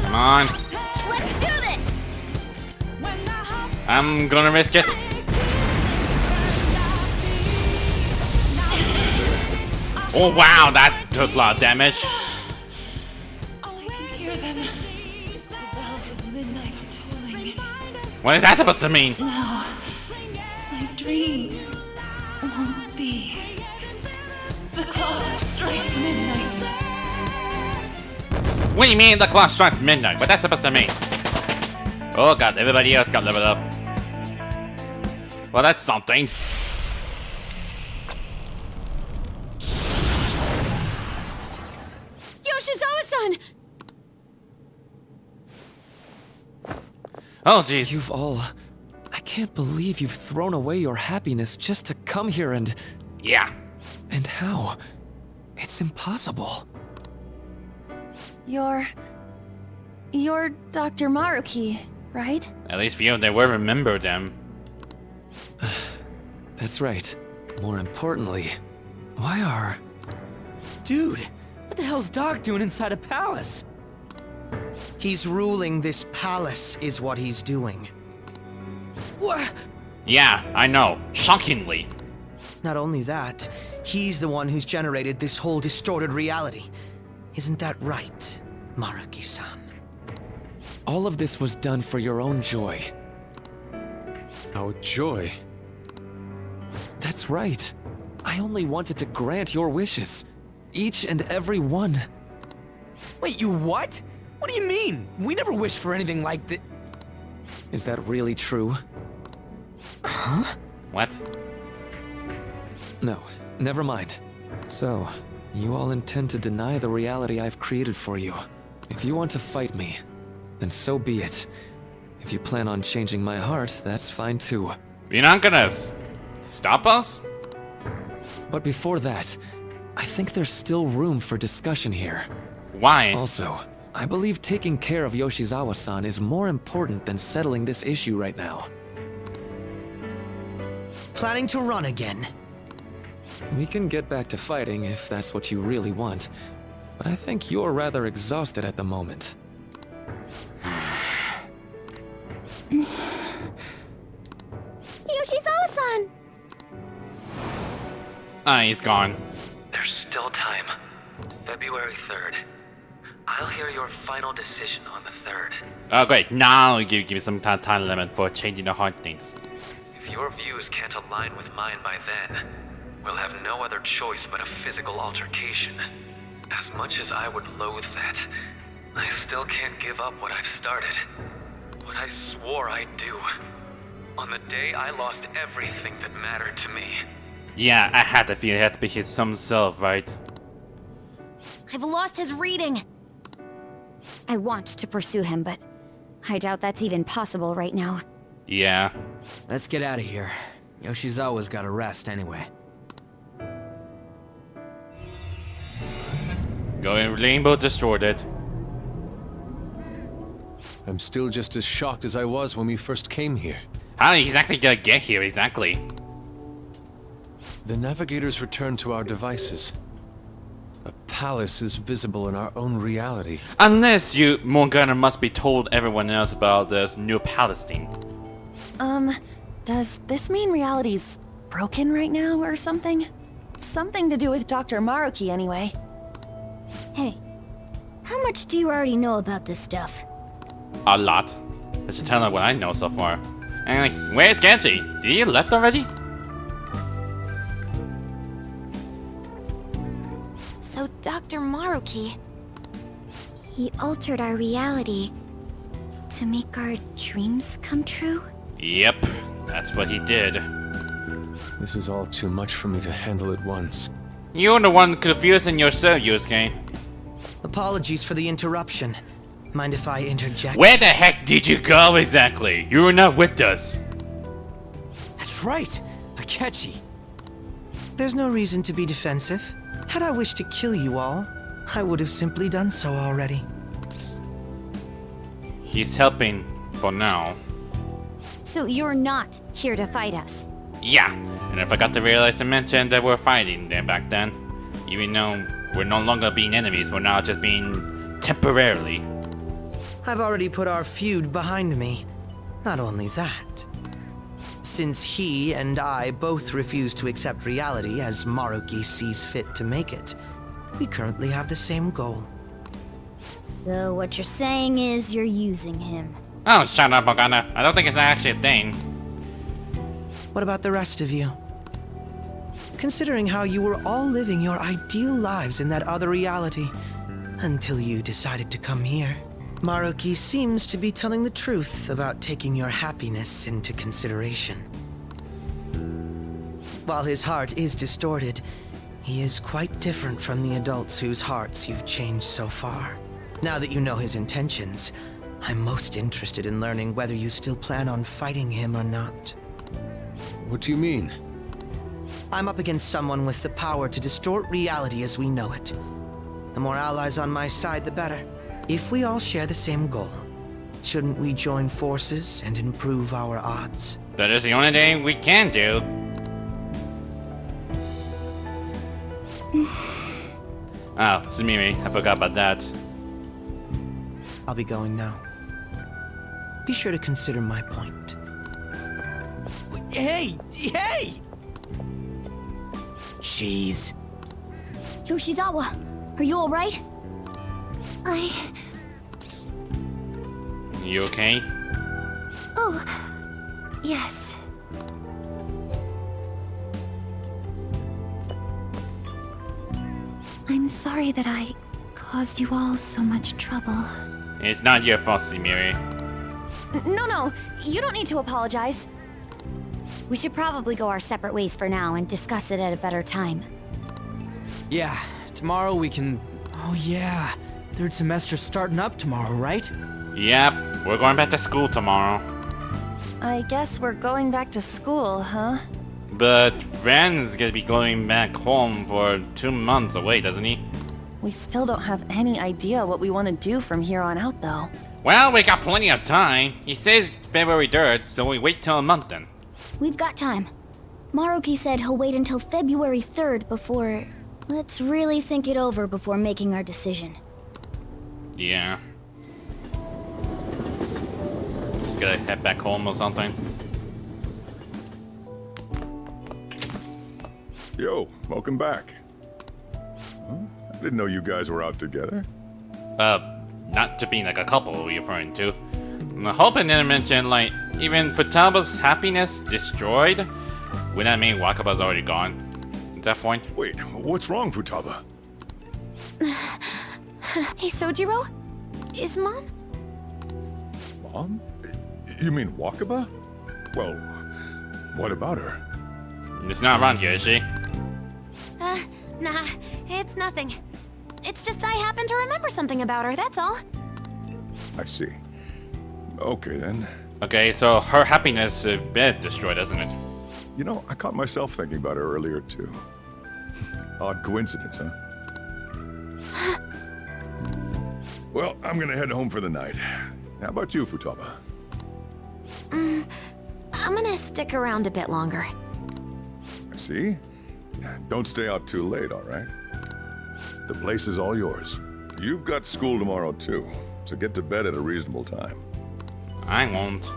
Come on. Let's do this. I'm gonna risk it. Oh wow, that took a lot of damage. I can hear them. The bells of midnight are tolling. What is that supposed to mean? Now, my dream won't be. The clock strikes midnight. What do you mean the clock struck midnight? What that's supposed to mean? Oh god, everybody else got leveled up. Well, that's something. Yoshizawa-san! Oh jeez. You've all... I can't believe you've thrown away your happiness just to come here and... Yeah. And how? It's impossible. You're Dr. Maruki, right? At least for you, they will remember them. That's right. More importantly, why are... Dude, what the hell's Doc doing inside a palace? He's ruling this palace, is what he's doing. What? Yeah, I know. Shockingly. Not only that, he's the one who's generated this whole distorted reality. Isn't that right, Maruki-san? All of this was done for your own joy. Our joy. That's right. I only wanted to grant your wishes. Each and every one. Wait, you what? What do you mean? We never wished for anything like that. Is that really true? What? No, never mind. So, you all intend to deny the reality I've created for you. If you want to fight me, then so be it. If you plan on changing my heart, that's fine too. You're not gonna stop us? But before that, I think there's still room for discussion here. Why? Also, I believe taking care of Yoshizawa-san is more important than settling this issue right now. Planning to run again? We can get back to fighting if that's what you really want, but I think you're rather exhausted at the moment. Yoshizawa-san! Ah, he's gone. There's still time. February 3rd. I'll hear your final decision on the 3rd. Oh great, now you give me some time limit for changing the heart things. If your views can't align with mine by then, we'll have no other choice but a physical altercation. As much as I would loathe that, I still can't give up what I've started. What I swore I'd do. On the day I lost everything that mattered to me. Yeah, I had to feel it had to be his some self, right? I've lost his reading. I want to pursue him, but I doubt that's even possible right now. Yeah. Let's get out of here. Yoshizawa's gotta rest anyway. Going rainbow distorted. I'm still just as shocked as I was when we first came here. How exactly did I get here exactly? The navigators returned to our devices. A palace is visible in our own reality. Unless you, Morgana, must be told everyone else about this new Palestine. Does this mean reality's broken right now or something? Something to do with Dr. Maruki anyway. Hey, how much do you already know about this stuff? A lot. I should tell her what I know so far. And like, where's Genji? Did he left already? So Dr. Maruki... He altered our reality to make our dreams come true? Yep, that's what he did. This is all too much for me to handle at once. You're the one confusing yourself, Yusuke. Apologies for the interruption. Mind if I interject? Where the heck did you go exactly? You were not with us. That's right, Akechi. There's no reason to be defensive. Had I wished to kill you all, I would have simply done so already. He's helping for now. So you're not here to fight us? Yeah, and I forgot to realize to mention that we're fighting there back then. Even though we're no longer being enemies, we're now just being temporarily. I've already put our feud behind me. Not only that. Since he and I both refuse to accept reality as Maruki sees fit to make it, we currently have the same goal. So what you're saying is you're using him. Oh, shut up, Ogana. I don't think it's actually a thing. What about the rest of you? Considering how you were all living your ideal lives in that other reality, until you decided to come here. Maruki seems to be telling the truth about taking your happiness into consideration. While his heart is distorted, he is quite different from the adults whose hearts you've changed so far. Now that you know his intentions, I'm most interested in learning whether you still plan on fighting him or not. What do you mean? I'm up against someone with the power to distort reality as we know it. The more allies on my side, the better. If we all share the same goal, shouldn't we join forces and improve our odds? That is the only thing we can do. Oh, Sumire, I forgot about that. I'll be going now. Be sure to consider my point. Hey! Hey! Jeez. Yoshizawa, are you alright? You okay? Oh, yes. I'm sorry that I caused you all so much trouble. It's not your fault, Sumire. No, you don't need to apologize. We should probably go our separate ways for now and discuss it at a better time. Yeah, tomorrow we can... Oh yeah, third semester's starting up tomorrow, right? Yep, we're going back to school tomorrow. I guess we're going back to school, huh? But Ren's gonna be going back home for 2 months away, doesn't he? We still don't have any idea what we want to do from here on out, though. Well, we got plenty of time. He says February 3rd, so we wait till a month then. We've got time. Maruki said he'll wait until February 3rd before... Let's really think it over before making our decision. Yeah. Just gotta head back home or something. Yo, welcome back. Huh? I didn't know you guys were out together. Not to be like a couple we're referring to. I'm hoping didn't mention, like, even Futaba's happiness destroyed? Would that mean Wakaba's already gone? At that point? Wait, what's wrong, Futaba? Hey, Sojiro? Is Mom? Mom? You mean Wakaba? Well, what about her? It's not around here, is she? Nah, it's nothing. It's just I happen to remember something about her, that's all. I see. Okay, then. Okay, so her happiness is bit destroyed, isn't it? You know, I caught myself thinking about her earlier, too. Odd coincidence, huh? Well, I'm gonna head home for the night. How about you, Futaba? I'm gonna stick around a bit longer. I see. Don't stay out too late, all right? The place is all yours. You've got school tomorrow, too, so get to bed at a reasonable time. I won't.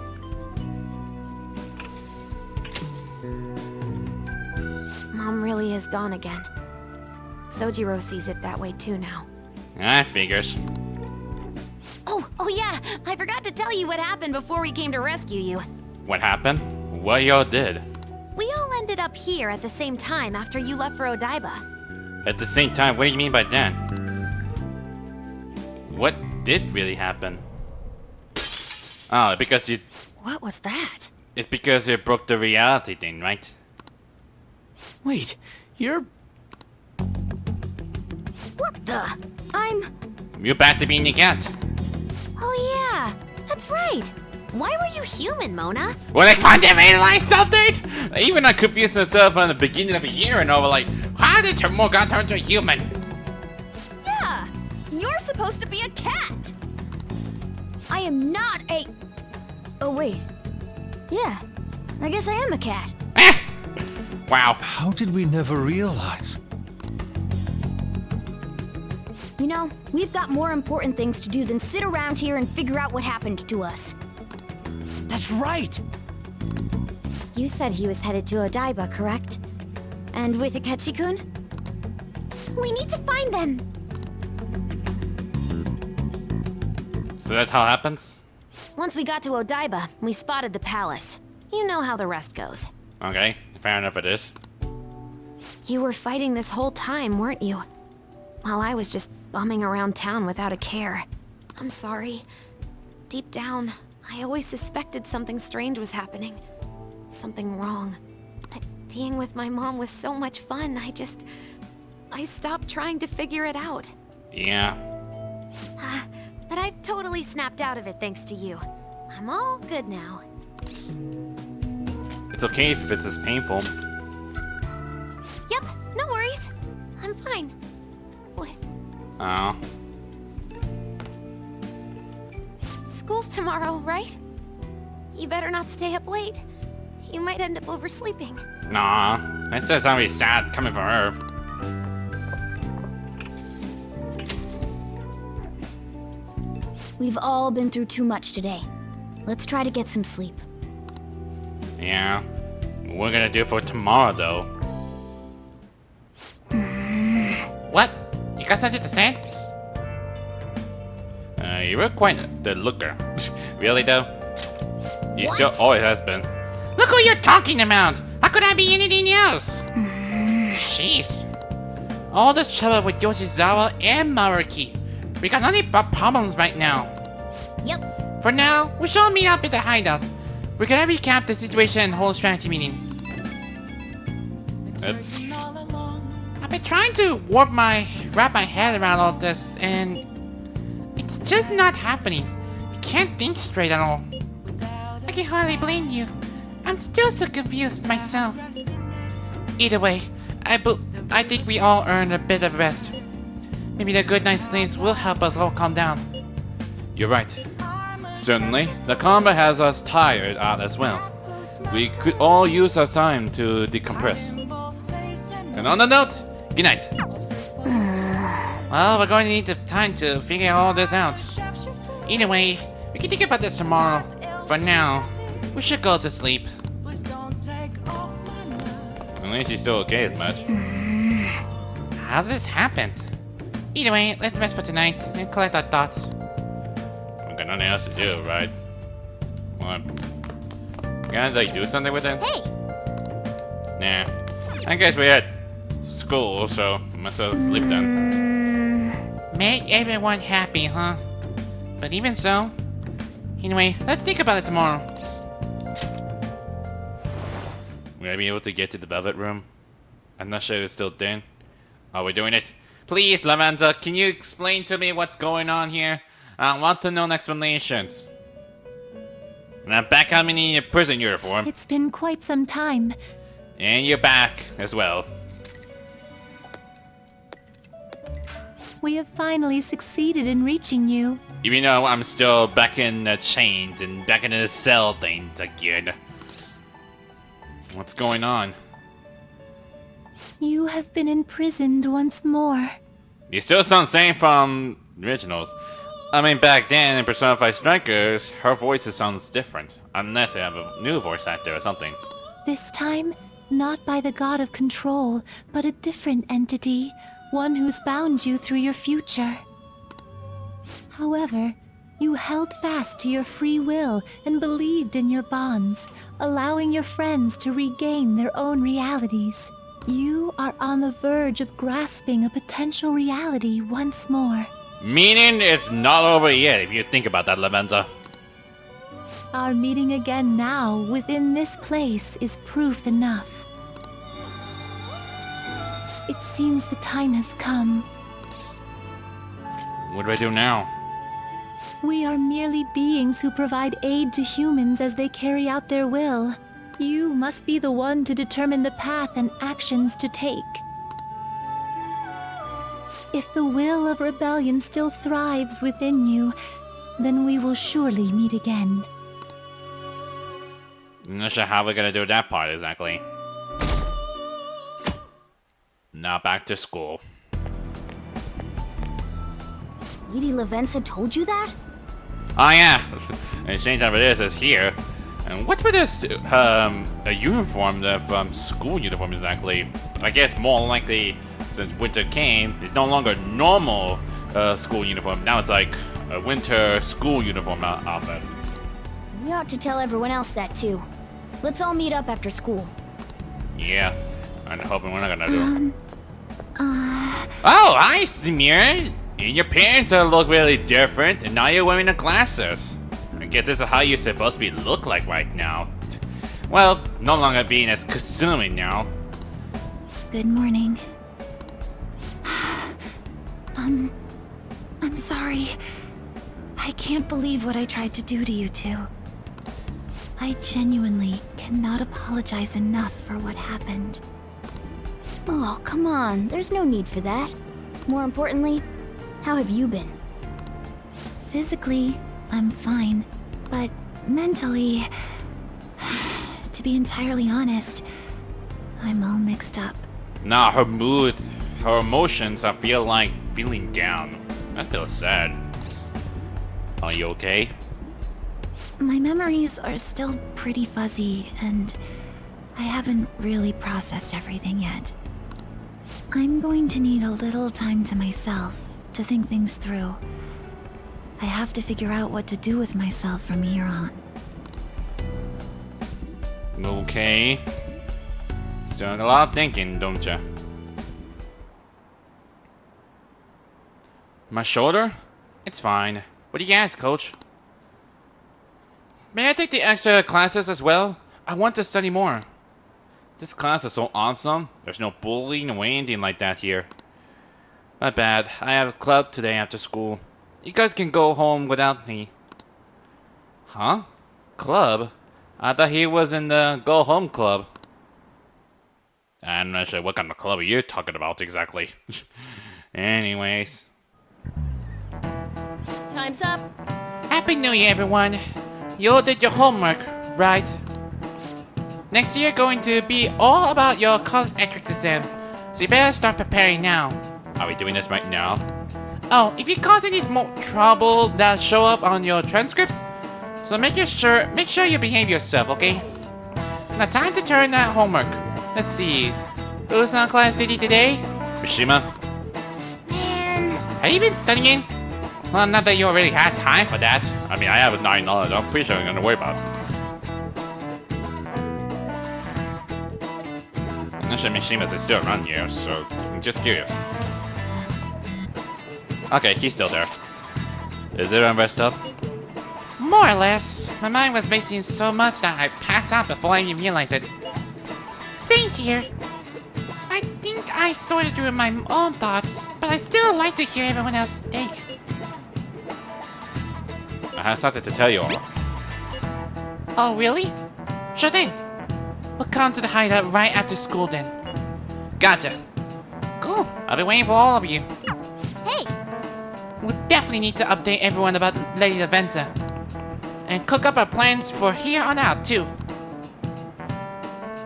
Mom really is gone again. Sojiro sees it that way too now. I figures. Oh yeah, I forgot to tell you what happened before we came to rescue you. What happened? What y'all did? We all ended up here at the same time after you left for Odaiba. At the same time, what do you mean by that? What did really happen? Oh, because you... What was that? It's because you broke the reality thing, right? Wait, you're... What the? You're back to being a cat. Oh yeah, that's right. Why were you human, Mona? When I finally realized something! Even I confused myself on the beginning of the year and over like, how did Morgan turn to a human? Yeah, you're supposed to be a cat. I am not a... Oh, wait. Yeah, I guess I am a cat. Wow. How did we never realize? You know, we've got more important things to do than sit around here and figure out what happened to us. That's right! You said he was headed to Odaiba, correct? And with Akechi-kun? We need to find them! So that's how it happens? Once we got to Odaiba, we spotted the palace. You know how the rest goes. Okay, fair enough it is. You were fighting this whole time, weren't you? While I was just bumming around town without a care. I'm sorry. Deep down, I always suspected something strange was happening. Something wrong. That being with my mom was so much fun, I stopped trying to figure it out. Yeah. But I've totally snapped out of it thanks to you. I'm all good now. It's okay if it's as painful. Yep, no worries. I'm fine. What? Oh. School's tomorrow, right? You better not stay up late. You might end up oversleeping. Nah. That says something sad coming from her. We've all been through too much today. Let's try to get some sleep. Yeah. We're gonna do it for tomorrow, though. What? You got something to say? You were quite the looker. Really, though? You still always has been. Look who you're talking about! How could I be anything else? Jeez. All this trouble with Yoshizawa and Maruki. We got nothing but problems right now. Yep. For now, we shall meet up at the hideout. We're gonna recap the situation and hold a strategy meeting. I've been trying to wrap my head around all this, and it's just not happening. I can't think straight at all. I can hardly blame you. I'm still so confused myself. Either way, I think we all earn a bit of rest. Maybe the good night's sleeps will help us all calm down. You're right. Certainly, the combat has us tired out as well. We could all use our time to decompress. And on the note, good night. Well, we're going to need the time to figure all this out. Either way, we can think about this tomorrow. For now, we should go to sleep. At least you're still okay as much. How did this happen? Either way, let's rest for tonight and collect our thoughts. We've got nothing else to do, right? What? You guys like do something with it? Hey! Nah. I guess we're at school, so I must have sleep then. Make everyone happy, huh? But even so, anyway, let's think about it tomorrow. Will I be able to get to the Velvet Room? I'm not sure it's still there. Are we doing it? Please, Lavanda, can you explain to me what's going on here? I want to know explanations. And I'm back on in your prison uniform. It's been quite some time. And you're back as well. We have finally succeeded in reaching you. Even though I'm still back in the chains and back in the cell things again. What's going on? You have been imprisoned once more. You still sound same from originals. I mean, back then in Persona 5 Strikers, her voice sounds different. Unless they have a new voice actor or something. This time, not by the god of control, but a different entity. One who's bound you through your future. However, you held fast to your free will and believed in your bonds, allowing your friends to regain their own realities. You are on the verge of grasping a potential reality once more. Meaning it's not over yet, if you think about that, Lavenza. Our meeting again now within this place is proof enough. It seems the time has come. What do I do now? We are merely beings who provide aid to humans as they carry out their will. You must be the one to determine the path and actions to take. If the will of rebellion still thrives within you, then we will surely meet again. I'm not sure how we're gonna do that part exactly. Now back to school. Lady Lavenza told you that? Oh yeah, and strange enough it is here. And what's with this a uniform, the school uniform exactly? I guess more likely since winter came, it's no longer normal school uniform. Now it's like a winter school uniform outfit. We ought to tell everyone else that too. Let's all meet up after school. Yeah, I'm hoping we're not gonna do. Oh, hi, Samir. And your parents look really different, and now you're wearing the glasses. I guess this is how you're supposed to be look like right now. Well, no longer being as Kasumi now. Good morning. I'm sorry. I can't believe what I tried to do to you two. I genuinely cannot apologize enough for what happened. Oh, come on. There's no need for that. More importantly, how have you been? Physically, I'm fine. But mentally, to be entirely honest, I'm all mixed up. Nah, her mood, her emotions, I feel like feeling down. I feel sad. Are you okay? My memories are still pretty fuzzy, and I haven't really processed everything yet. I'm going to need a little time to myself to think things through. I have to figure out what to do with myself from here on. Okay. It's doing a lot of thinking, don't ya? My shoulder? It's fine. What do you ask, coach? May I take the extra classes as well? I want to study more. This class is so awesome. There's no bullying or anything like that here. My bad. I have a club today after school. You guys can go home without me. Huh? Club? I thought he was in the go home club. I'm not sure what kind of club you're talking about exactly. Anyways. Time's up. Happy New Year, everyone. You all did your homework, right? Next year going to be all about your college entrance exam, so you better start preparing now. Are we doing this right now? Oh, if you cause any more trouble, that'll show up on your transcripts. So make sure you behave yourself, okay? Now time to turn that homework. Let's see. Who's on class duty today? Mishima. Man. Have you been studying? Well, not that you already had time for that. I mean, I have 9 knowledge. I'm pretty sure I'm gonna worry about it. I'm not sure Mishima's still around here, so I'm just curious. Okay, he's still there. Is everyone rest up? More or less. My mind was racing so much that I passed out before I even realized it. Same here. I think I sorted through my own thoughts, but I still like to hear everyone else think. I have something to tell you all. Oh, really? Sure thing. We'll come to the hideout right after school then. Gotcha. Cool. I'll be waiting for all of you. Hey! We'll definitely need to update everyone about Lady Lavenza. And cook up our plans for here on out, too.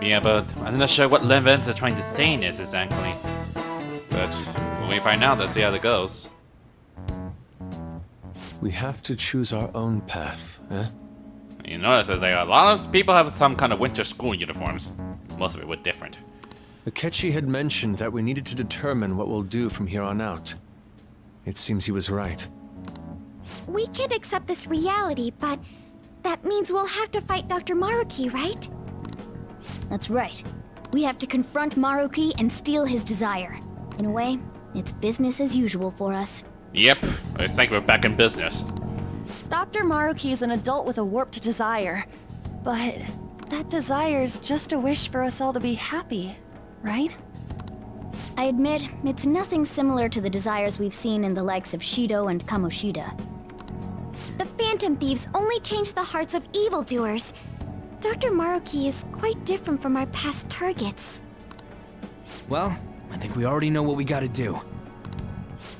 Yeah, but I'm not sure what Lavenza's trying to say in this exactly. But when we find out, let's see how it goes. We have to choose our own path, eh? You notice that a lot of people have some kind of winter school uniforms. Most of it were different. Akechi had mentioned that we needed to determine what we'll do from here on out. It seems he was right. We can't accept this reality, but that means we'll have to fight Dr. Maruki, right? That's right. We have to confront Maruki and steal his desire. In a way, it's business as usual for us. Yep, it's like we're back in business. Dr. Maruki is an adult with a warped desire, but that desire's just a wish for us all to be happy, right? I admit, it's nothing similar to the desires we've seen in the likes of Shido and Kamoshida. The Phantom Thieves only change the hearts of evildoers. Dr. Maruki is quite different from our past targets. Well, I think we already know what we gotta do.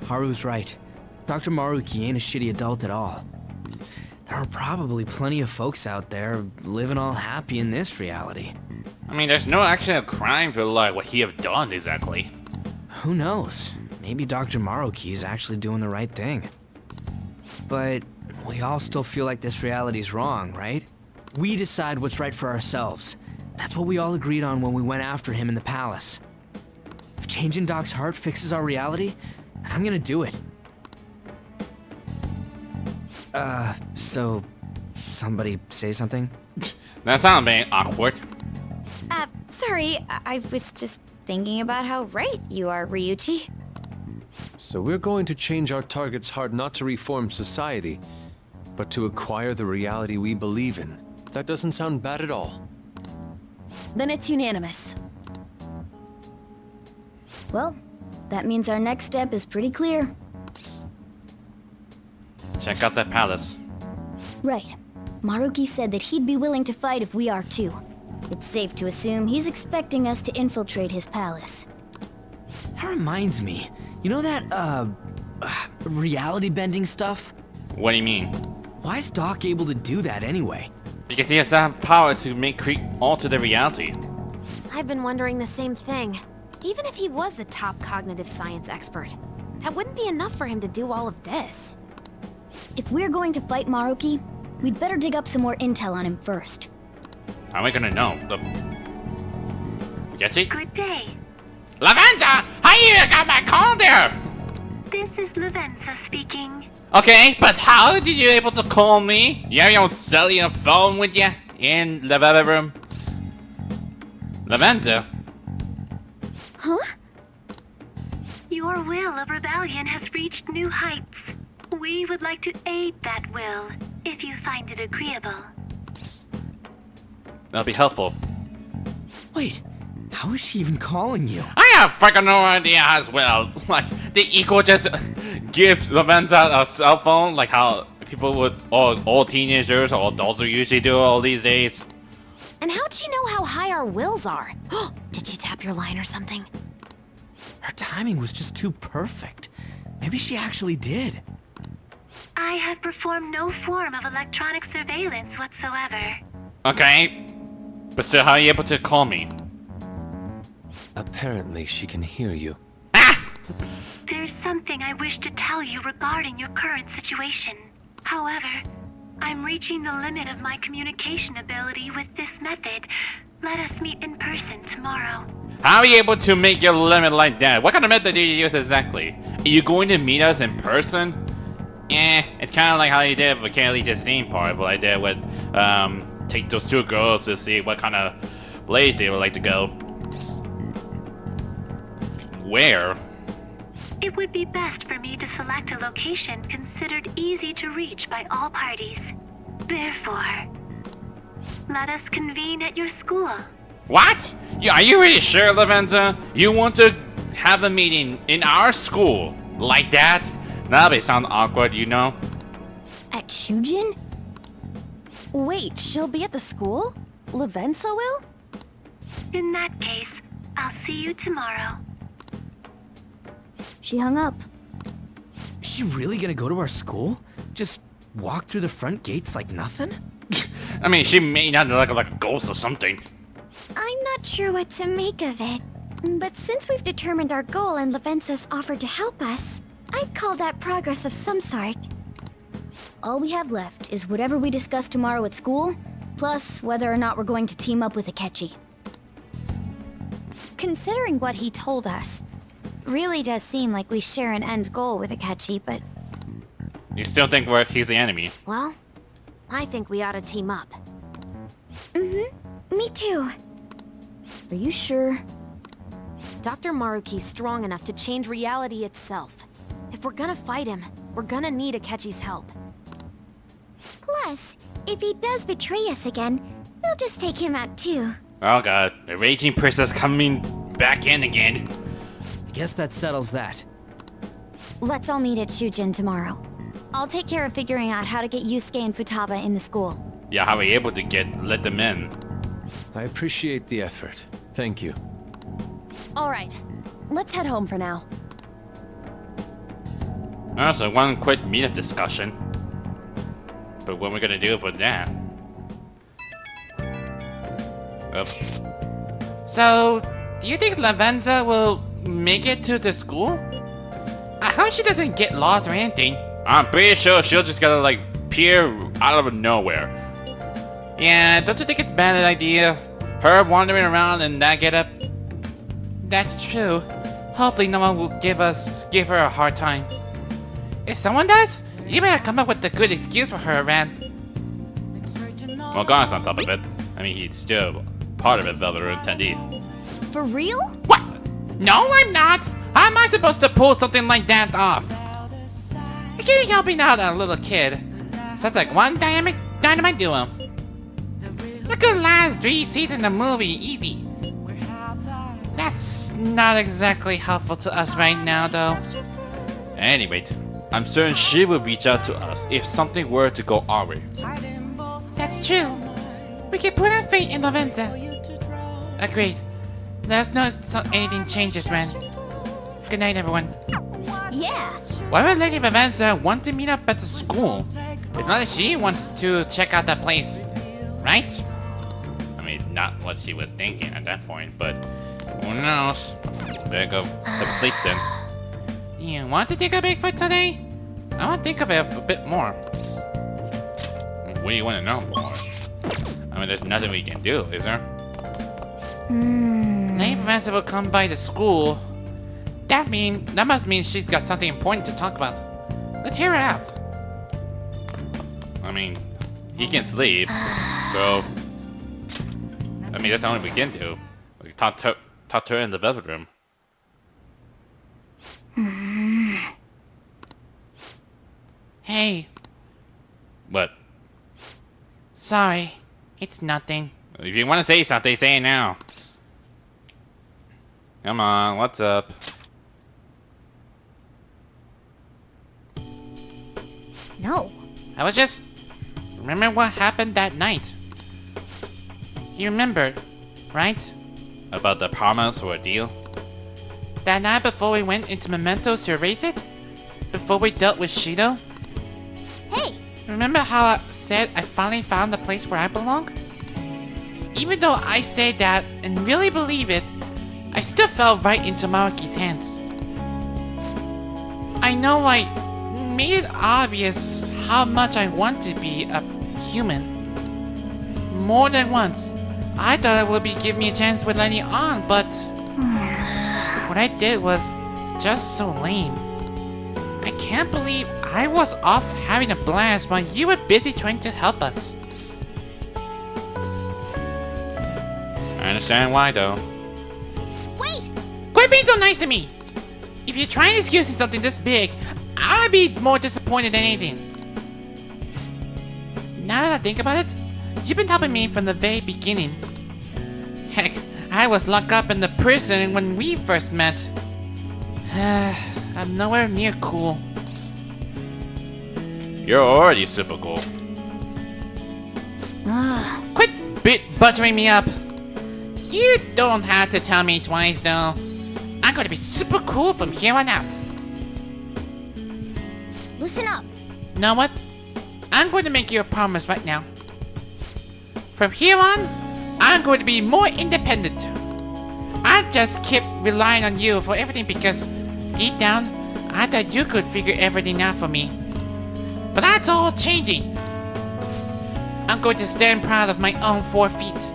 Haru's right. Dr. Maruki ain't a shitty adult at all. There are probably plenty of folks out there living all happy in this reality. I mean, there's no actual crime for like what he have done exactly. Who knows? Maybe Dr. Maruki is actually doing the right thing. But we all still feel like this reality's wrong, right? We decide what's right for ourselves. That's what we all agreed on when we went after him in the palace. If changing Doc's heart fixes our reality, then I'm gonna do it. So somebody say something? That sounds very awkward. Sorry, I was just thinking about how right you are, Ryuichi. So we're going to change our target's heart not to reform society, but to acquire the reality we believe in. That doesn't sound bad at all. Then it's unanimous. Well, that means our next step is pretty clear. Check out that palace. Right. Maruki said that he'd be willing to fight if we are too. It's safe to assume he's expecting us to infiltrate his palace. That reminds me. You know that, reality bending stuff? What do you mean? Why is Doc able to do that anyway? Because he has that power to alter the reality. I've been wondering the same thing. Even if he was the top cognitive science expert, that wouldn't be enough for him to do all of this. If we're going to fight Maruki, we'd better dig up some more intel on him first. How am I gonna know? Get it? Good day. Laventa! How you got my call there? This is Lavenza speaking. Okay, but how did you able to call me? You have your own cellular phone with you in the bedroom? Laventa? Huh? Your will of rebellion has reached new heights. We would like to aid that will, if you find it agreeable. That'll be helpful. Wait, how is she even calling you? I have freaking no idea as well. Like, the Equal just gives Laventa a cell phone, like how people would, or all teenagers or adults would usually do all these days. And how'd she know how high our wills are? Did she tap your line or something? Her timing was just too perfect. Maybe she actually did. I have performed no form of electronic surveillance whatsoever. Okay, but still, how are you able to call me? Apparently, she can hear you. There's something I wish to tell you regarding your current situation. However, I'm reaching the limit of my communication ability with this method. Let us meet in person tomorrow. How are you able to make your limit like that? What kind of method do you use exactly? Are you going to meet us in person? It's kind of like how you did with Kaylee Justine part, what I did with, take those two girls to see what kind of place they would like to go. Where? It would be best for me to select a location considered easy to reach by all parties. Therefore, let us convene at your school. What? Yeah, are you really sure, Lavenza? You want to have a meeting in our school? Like that? That'll be sound awkward, you know? At Shujin? Wait, she'll be at the school? Lavenza will? In that case, I'll see you tomorrow. She hung up. Is she really gonna go to our school? Just walk through the front gates like nothing? I mean, she may not look like a ghost or something. I'm not sure what to make of it. But since we've determined our goal and Lavenza's offered to help us, I'd call that progress of some sort. All we have left is whatever we discuss tomorrow at school, plus whether or not we're going to team up with Akechi. Considering what he told us, really does seem like we share an end goal with Akechi, but... You still think he's the enemy? Well, I think we ought to team up. Me too. Are you sure? Dr. Maruki's strong enough to change reality itself. If we're gonna fight him, we're gonna need Akechi's help. Plus, if he does betray us again, we'll just take him out too. Oh god, the raging princess coming back in again. I guess that settles that. Let's all meet at Shujin tomorrow. I'll take care of figuring out how to get Yusuke and Futaba in the school. Yeah, how are we able to let them in? I appreciate the effort. Thank you. All right, let's head home for now. So one quick meetup discussion. But what are we gonna do for that? So, do you think Lavenza will make it to the school? I hope she doesn't get lost or anything. I'm pretty sure she'll just gotta like appear out of nowhere. Yeah, don't you think it's a bad idea? Her wandering around in that getup? That's true. Hopefully no one will give her a hard time. If someone does, you better come up with a good excuse for her, Ran. Well, Garn's on top of it. I mean, he's still part of it, Velvet Room 10D. For real? What? No, I'm not! How am I supposed to pull something like that off? I can't help being out a little kid. Sounds like one dynamite duo. Look at the last 3 seasons of the movie, easy. That's not exactly helpful to us right now, though. Anyway, I'm certain she will reach out to us if something were to go our way. That's true. We can put our fate in Lavenza. Agreed. Let us know if anything changes, Ren. Good night, everyone. Yeah. Why would Lady Lavenza want to meet up at the school? It's not that she wants to check out that place, right? I mean, not what she was thinking at that point, but who knows? Better go some sleep then. You want to take a Bigfoot today? I want to think of it a bit more. What do you want to know more? I mean, there's nothing we can do, is there? Lady Lavenza will come by the school. That must mean she's got something important to talk about. Let's hear it out. I mean, he can sleep, so I mean that's the only we can do. We talk to her in the Velvet Room. Hey. What? Sorry, it's nothing. If you want to say something, say it now. Come on, what's up? No. I was just... Remember what happened that night? You remembered, right? About the promise or a deal? That night before we went into Mementos to erase it? Before we dealt with Shido? Hey! Remember how I said I finally found the place where I belong? Even though I say that and really believe it, I still fell right into Maruki's hands. I know I made it obvious how much I want to be a human. More than once. I thought it would be giving me a chance with letting on, but what I did was just so lame. I can't believe I was off having a blast while you were busy trying to help us. I understand why, though. Wait! Quit being so nice to me! If you're trying to excuse me something this big, I'd be more disappointed than anything. Now that I think about it, you've been helping me from the very beginning. Heck, I was locked up in the prison when we first met. I'm nowhere near cool. You're already super cool. Quit buttering me up. You don't have to tell me twice, though. I'm going to be super cool from here on out. Listen up. Know what? I'm going to make you a promise right now. From here on, I'm going to be more independent. I just kept relying on you for everything because, deep down, I thought you could figure everything out for me. But that's all changing. I'm going to stand proud of my own 4 feet.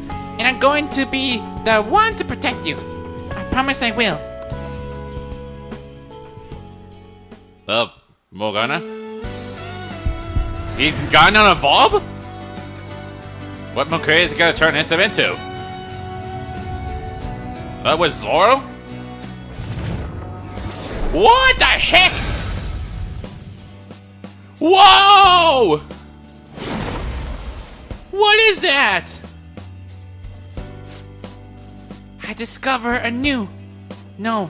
And I'm going to be the one to protect you. I promise I will. Morgana? He's gonna evolve? What Maruki is he gonna turn himself into? That was Zoro? What the heck? Whoa! What is that? I discover a new... No.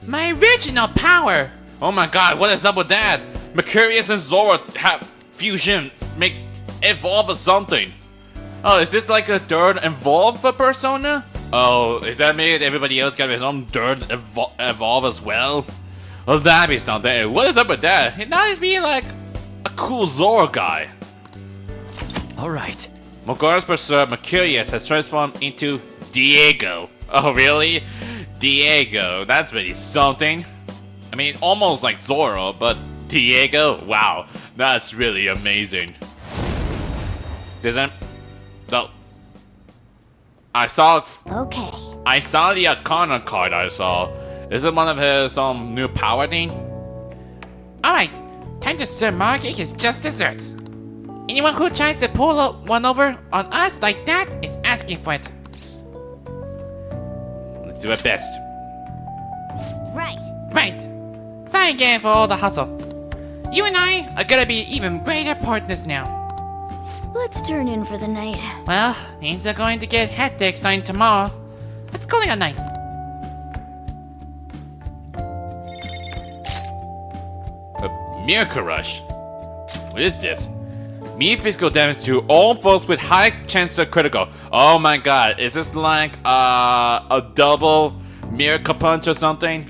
My original power! Oh my god, what is up with that? Mercurius and Zoro have fusion, make evolve or something. Oh, is this like a third evolve for Persona? Oh, is that mean everybody else got his own third evolve as well? Well, that'd be something. What is up with that? He now he's being like a cool Zoro guy. Alright. Mogura's Berserk Mercurius has transformed into Diego. Oh, really? Diego, that's really something. I mean, almost like Zoro, but Diego? Wow, that's really amazing. Doesn't... No. I saw... Okay. I saw the Arcana card I saw. Is it one of his new power thing? Alright, time to serve Maruki his just desserts. Anyone who tries to pull one over on us like that is asking for it. Let's do our best. Right. Right. Sorry again for all the hustle. You and I are gonna be even greater partners now. Let's turn in for the night. Well, things are going to get hectic starting tomorrow. Let's call it a night. A Miracle Rush? What is this? Me physical damage to all foes with high chance of critical. Oh my god, is this like a double Miracle Punch or something?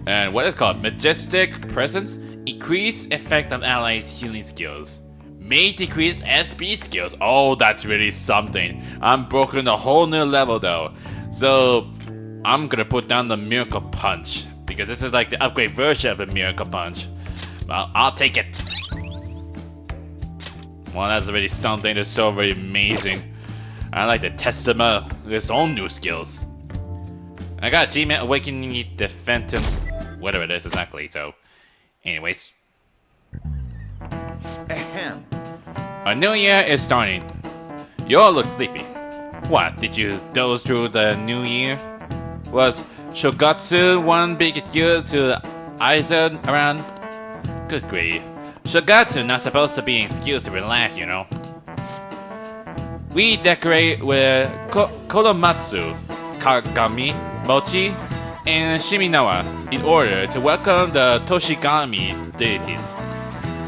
And what is it called? Majestic Presence? Increased effect on allies' healing skills. May decrease SB skills. Oh, that's really something. I'm broken a whole new level though. So, I'm gonna put down the Miracle Punch. Because this is like the upgrade version of a Miracle Punch. Well, I'll take it. Well, that's really something. That's so very amazing. I like to test him out with his own new skills. I got Achievement Awakening the Phantom. Whatever it is exactly, so. Anyways. Ahem. A new year is starting. You all look sleepy. What, did you doze through the new year? Was Shogatsu one big excuse to Aizen around? Good grief. Shogatsu not supposed to be an excuse to relax, you know. We decorate with Kodomatsu, Kagami, Mochi, and Shiminawa in order to welcome the Toshigami deities.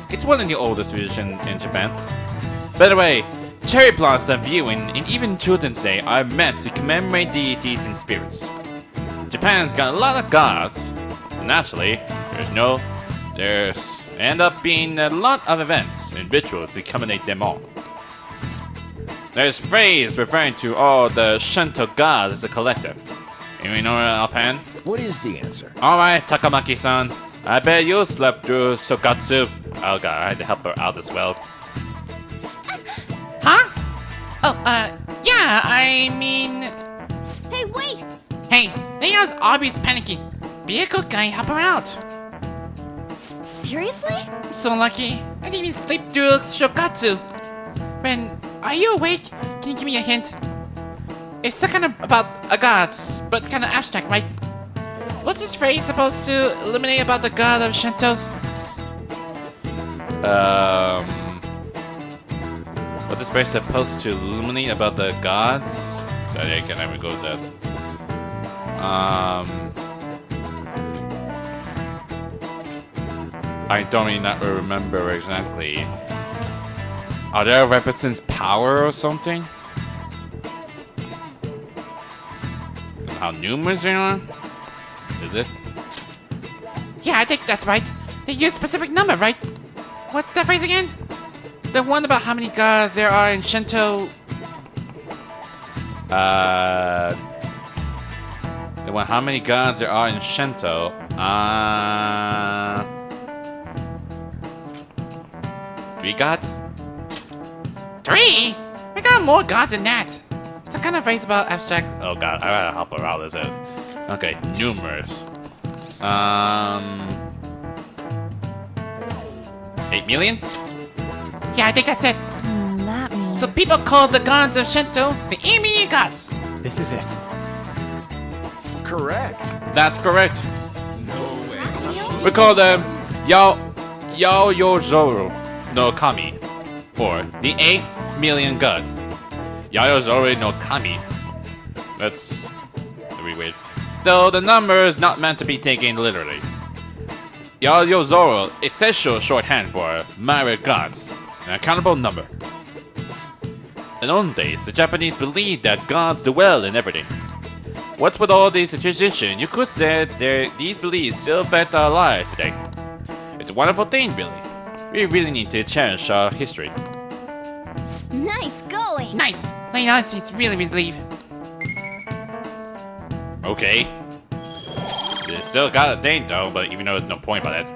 It's one of the oldest traditions in Japan. By the way, cherry blossom viewing and even Children's Day are meant to commemorate deities and spirits. Japan's got a lot of gods, so naturally, there's end up being a lot of events and rituals to commemorate them all. There's phrase referring to all the Shinto gods as a collective. You know offhand? What is the answer? Alright, Takamaki-san. I bet you slept through Shogatsu. Oh god, I had to help her out as well. Huh? Oh, yeah, I mean... Hey, wait! Hey, Leo's always panicking. Be a good guy, help her out. Seriously? I'm so lucky. I didn't even sleep through Shogatsu. Ren, are you awake? Can you give me a hint? It's kind of about a gods, but it's kind of abstract, right? What's this phrase supposed to eliminate about the god of Shintos? What's this phrase supposed to illuminate about the gods? Sorry, I can't ever go with this. I don't really not remember exactly. Are there represents power or something? How numerous they are? Is it? Yeah, I think that's right. They use a specific number, right? What's that phrase again? The one about how many gods there are in Shinto. The one how many gods there are in Shinto. 3 gods? 3? We got more gods than that. It's a kind of phrase about abstract. Oh god, I gotta help her out. Is it? Okay, numerous. 8 million? Yeah, I think that's it. That means... So people call the gods of Shinto the immediate gods. This is it. Correct. That's correct. No way. We call them Yaoyozoro no Kami, or the 8 million gods. Yaoyozoro no Kami. That's very weird. Though the number is not meant to be taken literally. Yaoyozoro is essential shorthand for myriad gods, an accountable number. In olden days, the Japanese believed that gods dwell in everything. What's with all these traditions, you could say these beliefs still affect our lives today. It's a wonderful thing, really. We really need to cherish our history. Nice going! Nice! Wait, honestly, it's really relief. Okay. You still got a thing though, but even though there's no point about it.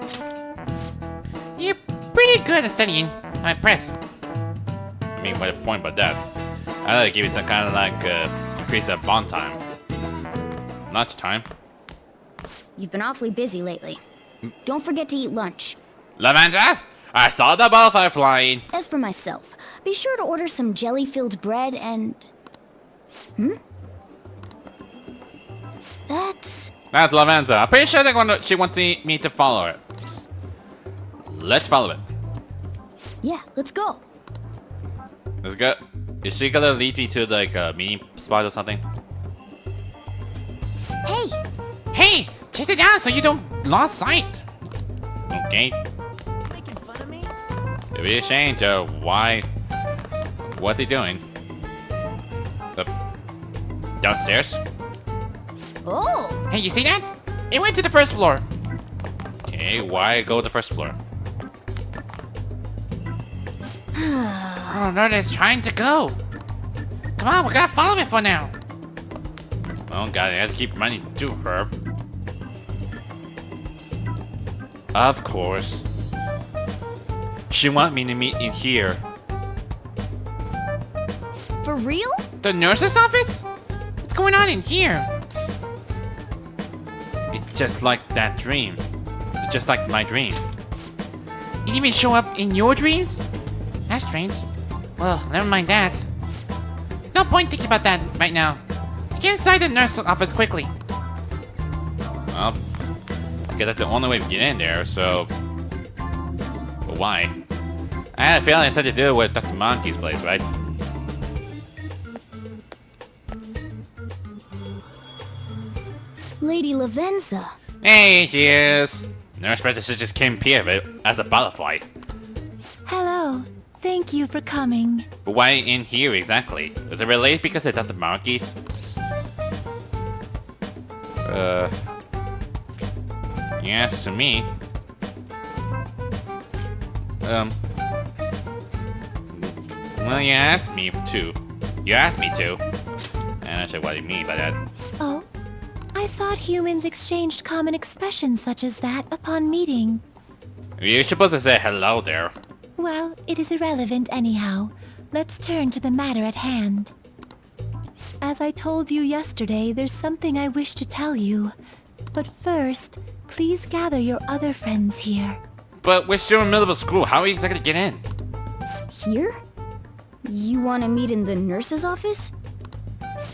You're pretty good at studying. I'm impressed. I mean, what a point about that? I'd like to give you some kind of like increase of bond time. Lunch time. You've been awfully busy lately. Don't forget to eat lunch. Lavender, I saw the butterfly flying. As for myself, be sure to order some jelly-filled bread and... That's Lavender. I'm pretty sure she wants me to follow it. Let's follow it. Yeah, let's go. Let's go. Is she gonna lead me to like a meeting spot or something? Hey! Hey! Chase it down so you don't lose sight. Okay. Making fun of me? It'd be a shame to why. What they doing? Downstairs? Oh! Hey, you see that? It went to the first floor. Okay, why go to the first floor? Oh, no, it's trying to go. Come on, we gotta follow it for now. Oh god, I have to keep running to her. Of course. She want me to meet in here. For real? The nurse's office? What's going on in here? It's just like that dream. It's just like my dream. It didn't even show up in your dreams? That's strange. Well, never mind that. There's no point thinking about that right now. Let's get inside the nurse's office quickly. Well, I guess that's the only way to get in there, so... But why? I had a feeling it had to do with Dr. Maruki's place, right? Lady Lavenza. Hey, she is. Nurse Practitioner just came here as a butterfly. Hello. Thank you for coming. But why in here exactly? Is it related because of Dr. Maruki's? Yes, to me. Well, you asked me to. You asked me to. I'm not sure what you mean by that. Oh, I thought humans exchanged common expressions such as that upon meeting. You're supposed to say hello there. Well, it is irrelevant anyhow. Let's turn to the matter at hand. As I told you yesterday, there's something I wish to tell you. But first, please gather your other friends here. But we're still in the middle of school. How are you gonna get in? Here? You want to meet in the nurse's office?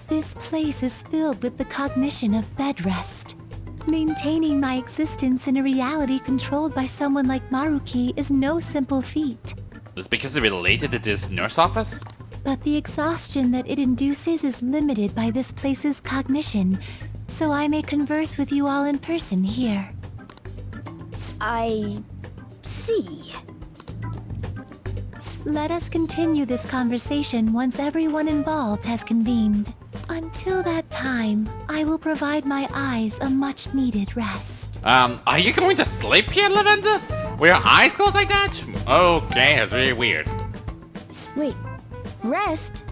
This place is filled with the cognition of bed rest. Maintaining my existence in a reality controlled by someone like Maruki is no simple feat. Is it because it's related to this nurse office? But the exhaustion that it induces is limited by this place's cognition, so I may converse with you all in person here. I... see. Let us continue this conversation once everyone involved has convened. Until that time, I will provide my eyes a much-needed rest. Are you going to sleep here, Lavender? With your eyes closed like that? Okay, that's really weird. Wait, rest?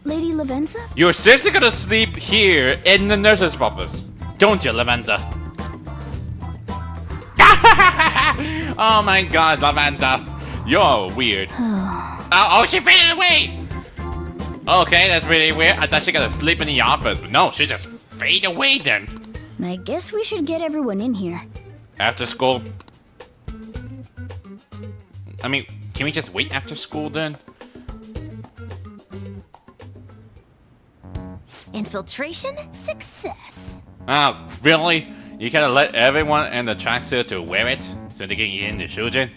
Lady Lavenza? You're seriously gonna sleep here in the nurse's office, don't you, Lavender? Oh my god, Lavender. You're weird. Oh, she faded away! Okay, that's really weird. I thought she got to sleep in the office, but no, she just faded away then. I guess we should get everyone in here. After school. I mean, Can we just wait after school then? Infiltration success. Ah, really? You gotta let everyone in the tracksuit to wear it so they can get in the Shujin?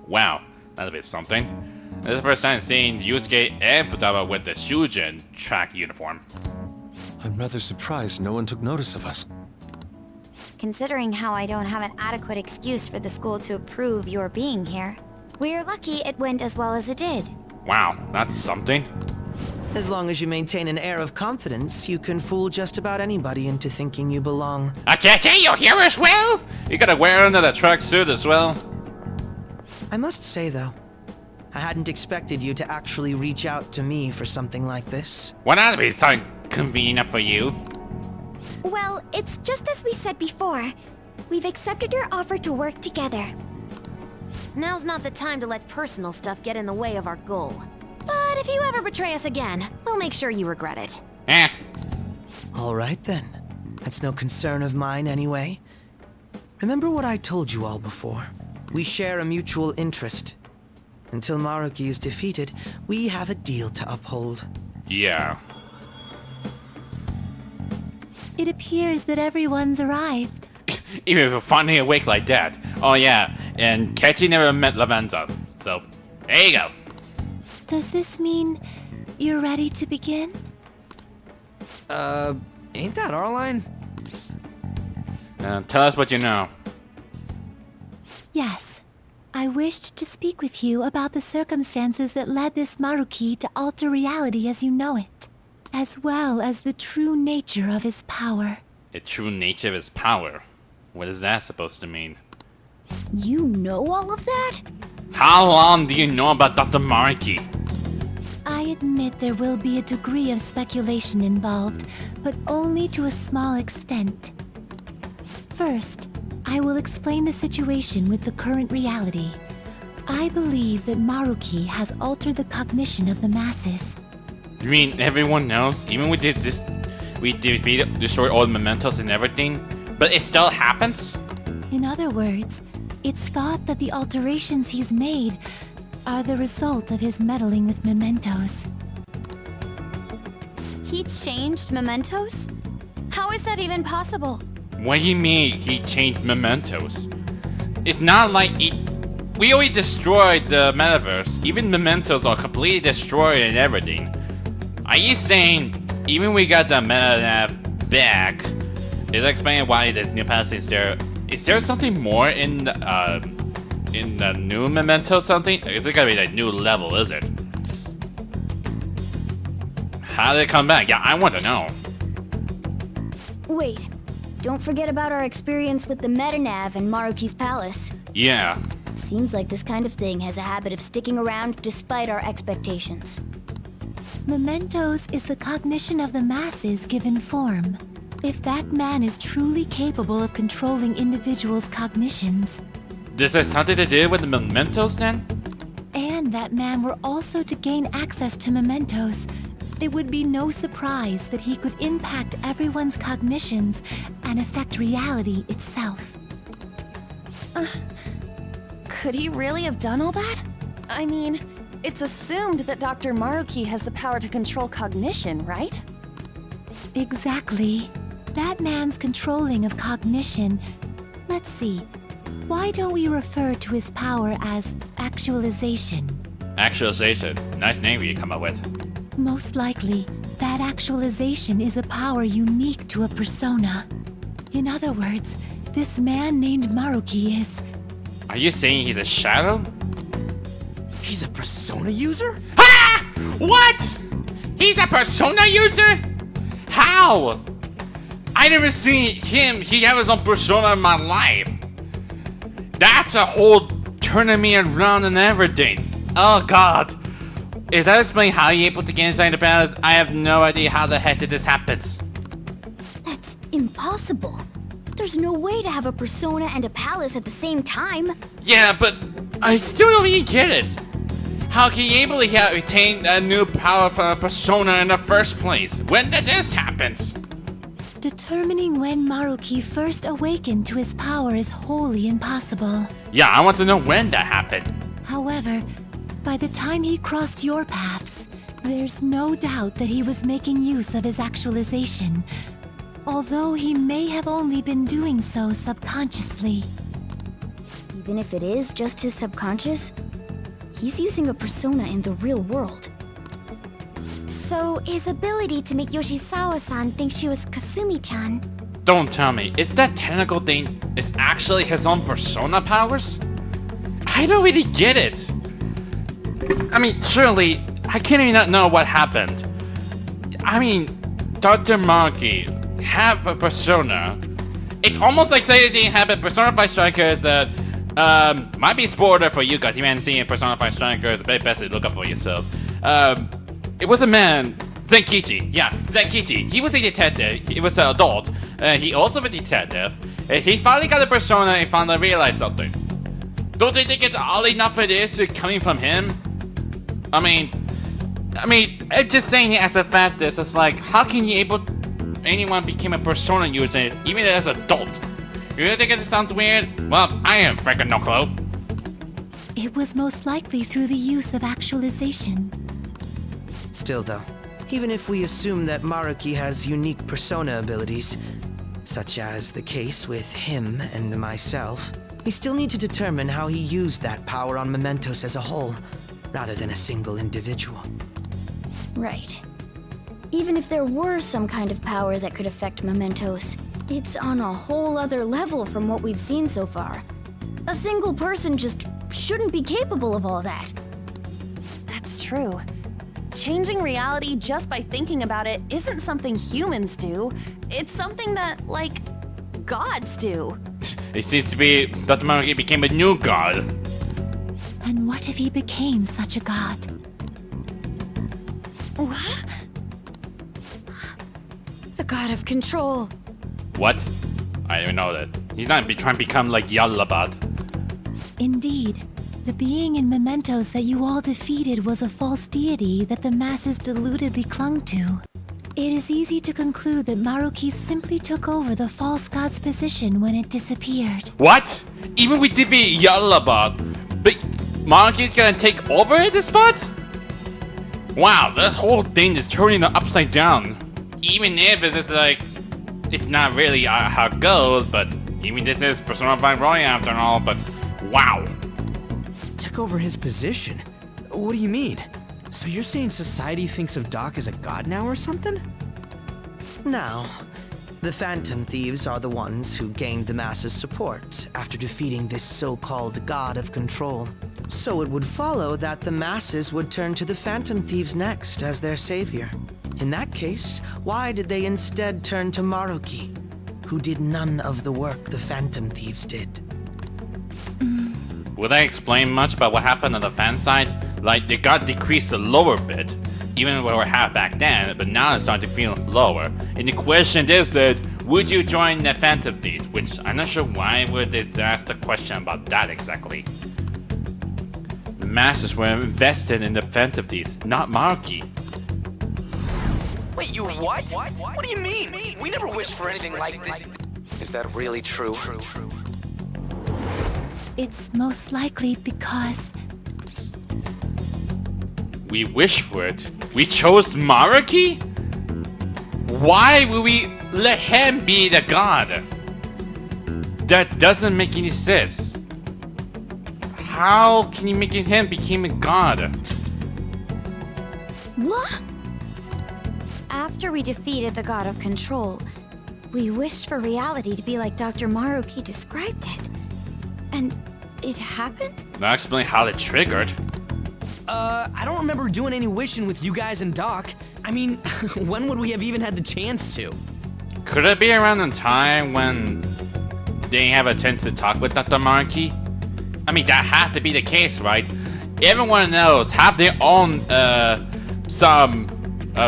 Wow, that'll be something. This is the first time seeing Yusuke and Futaba with the Shujin track uniform. I'm rather surprised no one took notice of us. Considering how I don't have an adequate excuse for the school to approve your being here, we're lucky it went as well as it did. Wow, that's something. As long as you maintain an air of confidence, you can fool just about anybody into thinking you belong. Akechi, you're here as well? You gotta wear under the tracksuit as well? I must say, though, I hadn't expected you to actually reach out to me for something like this. Why not be so convenient for you? Well, it's just as we said before. We've accepted your offer to work together. Now's not the time to let personal stuff get in the way of our goal. But if you ever betray us again, we'll make sure you regret it. All right, then. That's no concern of mine, anyway. Remember what I told you all before. We share a mutual interest. Until Maruki is defeated, we have a deal to uphold. Yeah. It appears that everyone's arrived. Even if you're finally awake like that. Oh yeah, and Kechi never met Lavenza. So, there you go. Does this mean you're ready to begin? Ain't that our line? Tell us what you know. Yes. I wished to speak with you about the circumstances that led this Maruki to alter reality as you know it, as well as the true nature of his power. The true nature of his power. What is that supposed to mean? You know all of that? How long do you know about Dr. Maruki? I admit there will be a degree of speculation involved, but only to a small extent. First, I will explain the situation with the current reality. I believe that Maruki has altered the cognition of the masses. You mean everyone knows? Even we destroyed all the mementos and everything, but it still happens? In other words, it's thought that the alterations he's made are the result of his meddling with mementos. He changed mementos? How is that even possible? What do you mean he changed mementos? It's not like we already destroyed the metaverse. Even mementos are completely destroyed and everything. Are you saying even we got the meta nav back? Is that explaining why the new palace is there? Is there something more in the new memento something? Is it gonna be that new level, is it? How did it come back? Yeah, I want to know. Wait, don't forget about our experience with the Metanav and Maruki's palace. Yeah. Seems like this kind of thing has a habit of sticking around despite our expectations. Mementos is the cognition of the masses given form. If that man is truly capable of controlling individuals' cognitions... Does that have something to do with the mementos then? And that man were also to gain access to mementos, it would be no surprise that he could impact everyone's cognitions and affect reality itself. Could he really have done all that? I mean, it's assumed that Dr. Maruki has the power to control cognition, right? Exactly. That man's controlling of cognition. Let's see. Why don't we refer to his power as actualization? Actualization. Nice name you come up with. Most likely, that actualization is a power unique to a persona. In other words, this man named Maruki is... Are you saying he's a shadow? He's a persona user? Ah! What? He's a persona user? How? I never seen him. He had his own persona in my life. That's a whole turning me around and everything. Oh god. Is that explaining how you're able to get inside the palace? I have no idea how the heck did this happen. That's impossible. There's no way to have a persona and a palace at the same time. Yeah, but I still don't even get it. How can you able to retain a new power from a persona in the first place? When did this happen? Determining when Maruki first awakened to his power is wholly impossible. Yeah, I want to know when that happened. However, By the time he crossed your paths, there's no doubt that he was making use of his actualization, although he may have only been doing so subconsciously. Even if it is just his subconscious, he's using a persona in the real world. So, his ability to make Yoshizawa-san think she was Kasumi-chan. Don't tell me, is that technical thing is actually his own persona powers? I don't really get it. I mean, surely, I can't even not know what happened. I mean, Dr. Maruki have a persona. It's almost like saying they have a Persona 5 Strikers that might be spoiler for you guys. You haven't seen Persona 5 Strikers, it's best to look up for yourself. It was a man, Zenkichi. Yeah, Zenkichi. He was a detective. He was an adult. He also was a detective. He finally got a persona and finally realized something. Don't you think it's odd enough it is coming from him? I mean, I'm just saying it as a fact. This it's like, how can anyone become a persona user even as an adult? You really think it sounds weird? Well, I am freaking no clue. It was most likely through the use of actualization. Still though, even if we assume that Maruki has unique persona abilities, such as the case with him and myself, we still need to determine how he used that power on Mementos as a whole, rather than a single individual. Right. Even if there were some kind of power that could affect Mementos, it's on a whole other level from what we've seen so far. A single person just shouldn't be capable of all that. That's true. Changing reality just by thinking about it isn't something humans do. It's something that, like, gods do. It seems to be Dr. Maruki became a new god. And what if he became such a god? What? The god of control. What? I didn't know that. He's not trying to become like Yalabad. Indeed. The being in Mementos that you all defeated was a false deity that the masses deludedly clung to. It is easy to conclude that Maruki simply took over the false god's position when it disappeared. What? Even we defeat Yalabad, but Maruki's gonna take over at this spot? Wow, that whole thing is turning upside down. Even if it's just like, it's not really how it goes, but even this is Persona 5 Royal after all, but wow. Took over his position? What do you mean? So you're saying society thinks of Doc as a god now or something? Now, the Phantom Thieves are the ones who gained the masses' support after defeating this so-called god of control. So it would follow that the masses would turn to the Phantom Thieves next as their savior. In that case, why did they instead turn to Maruki, who did none of the work the Phantom Thieves did? Will that explain much about what happened on the fan side? Like, they got decreased a lower bit, even when we were half back then, but now it's starting to feel lower. And the question is that, would you join the Phantom Thieves? Which, I'm not sure why would they ask the question about that exactly. The masses were invested in the Phantom Thieves, not Maruki. Wait, you what? What do you mean? We never wished for anything like this. Is that really true? It's most likely because... We wish for it? We chose Maruki? Why would we let him be the god? That doesn't make any sense. How can you make him become a god? What? After we defeated the god of control, we wished for reality to be like Dr. Maruki described it. And it happened? Now explain how it triggered. I don't remember doing any wishing with you guys and Doc. I mean, when would we have even had the chance to? Could it be around the time when they have a chance to talk with Dr. Maruki? I mean, that had to be the case, right? Everyone knows have their own some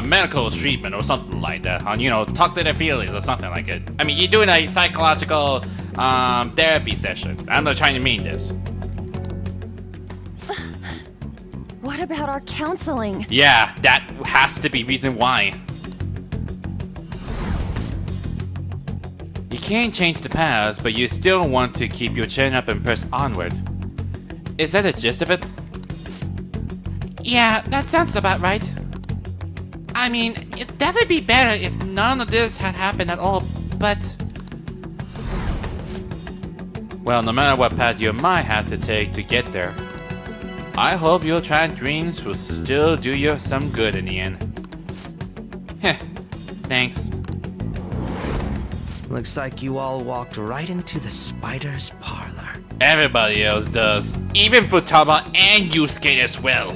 medical treatment or something like that. On, you know, talk to their feelings or something like it. I mean, you're doing a psychological therapy session. I'm not trying to mean this. What about our counseling? Yeah, that has to be reason why. You can't change the past, but you still want to keep your chin up and press onward. Is that the gist of it? Yeah, that sounds about right. I mean, it'd definitely be better if none of this had happened at all, but... Well, no matter what path you might have to take to get there, I hope your tried dreams will still do you some good in the end. Heh, thanks. Looks like you all walked right into the spider's parlor. Everybody else does. Even Futaba and Yusuke as well.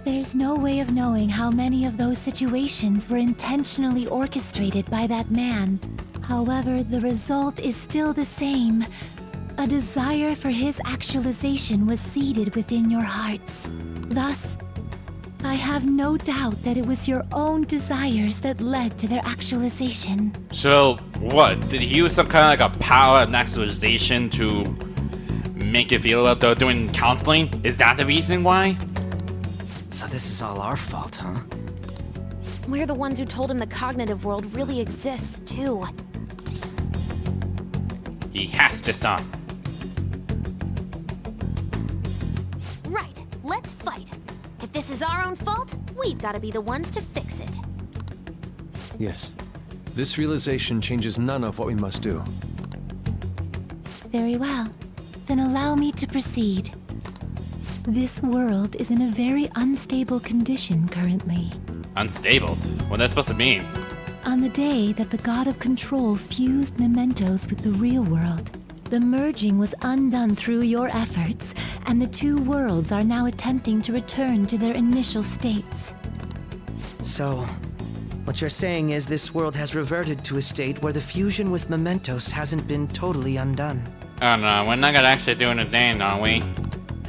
There's no way of knowing how many of those situations were intentionally orchestrated by that man. However, the result is still the same. A desire for his actualization was seeded within your hearts. Thus, I have no doubt that it was your own desires that led to their actualization. So, what? Did he use some kind of like a power of actualization to make you feel like they're doing counseling? Is that the reason why? So this is all our fault, huh? We're the ones who told him the cognitive world really exists, too. He has to stop. Right, let's fight. If this is our own fault, we've got to be the ones to fix it. Yes. This realization changes none of what we must do. Very well. Then allow me to proceed. This world is in a very unstable condition currently. Unstable? What that's supposed to mean? On the day that the God of Control fused mementos with the real world, the merging was undone through your efforts, and the two worlds are now attempting to return to their initial states. So, what you're saying is this world has reverted to a state where the fusion with mementos hasn't been totally undone. Oh no, we're not gonna actually do anything, are we?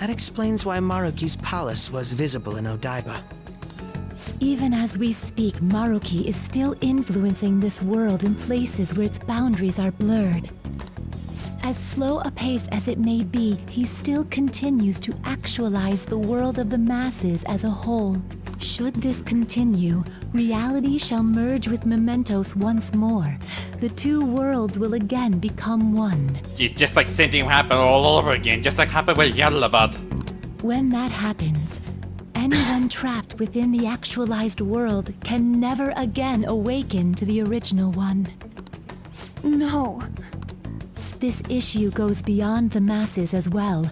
That explains why Maruki's palace was visible in Odaiba. Even as we speak, Maruki is still influencing this world in places where its boundaries are blurred. As slow a pace as it may be, he still continues to actualize the world of the masses as a whole. Should this continue, reality shall merge with mementos once more. The two worlds will again become one. Just like same thing happened all over again, just like happened with Yalabad. When that happens, anyone trapped within the actualized world can never again awaken to the original one. No. This issue goes beyond the masses as well.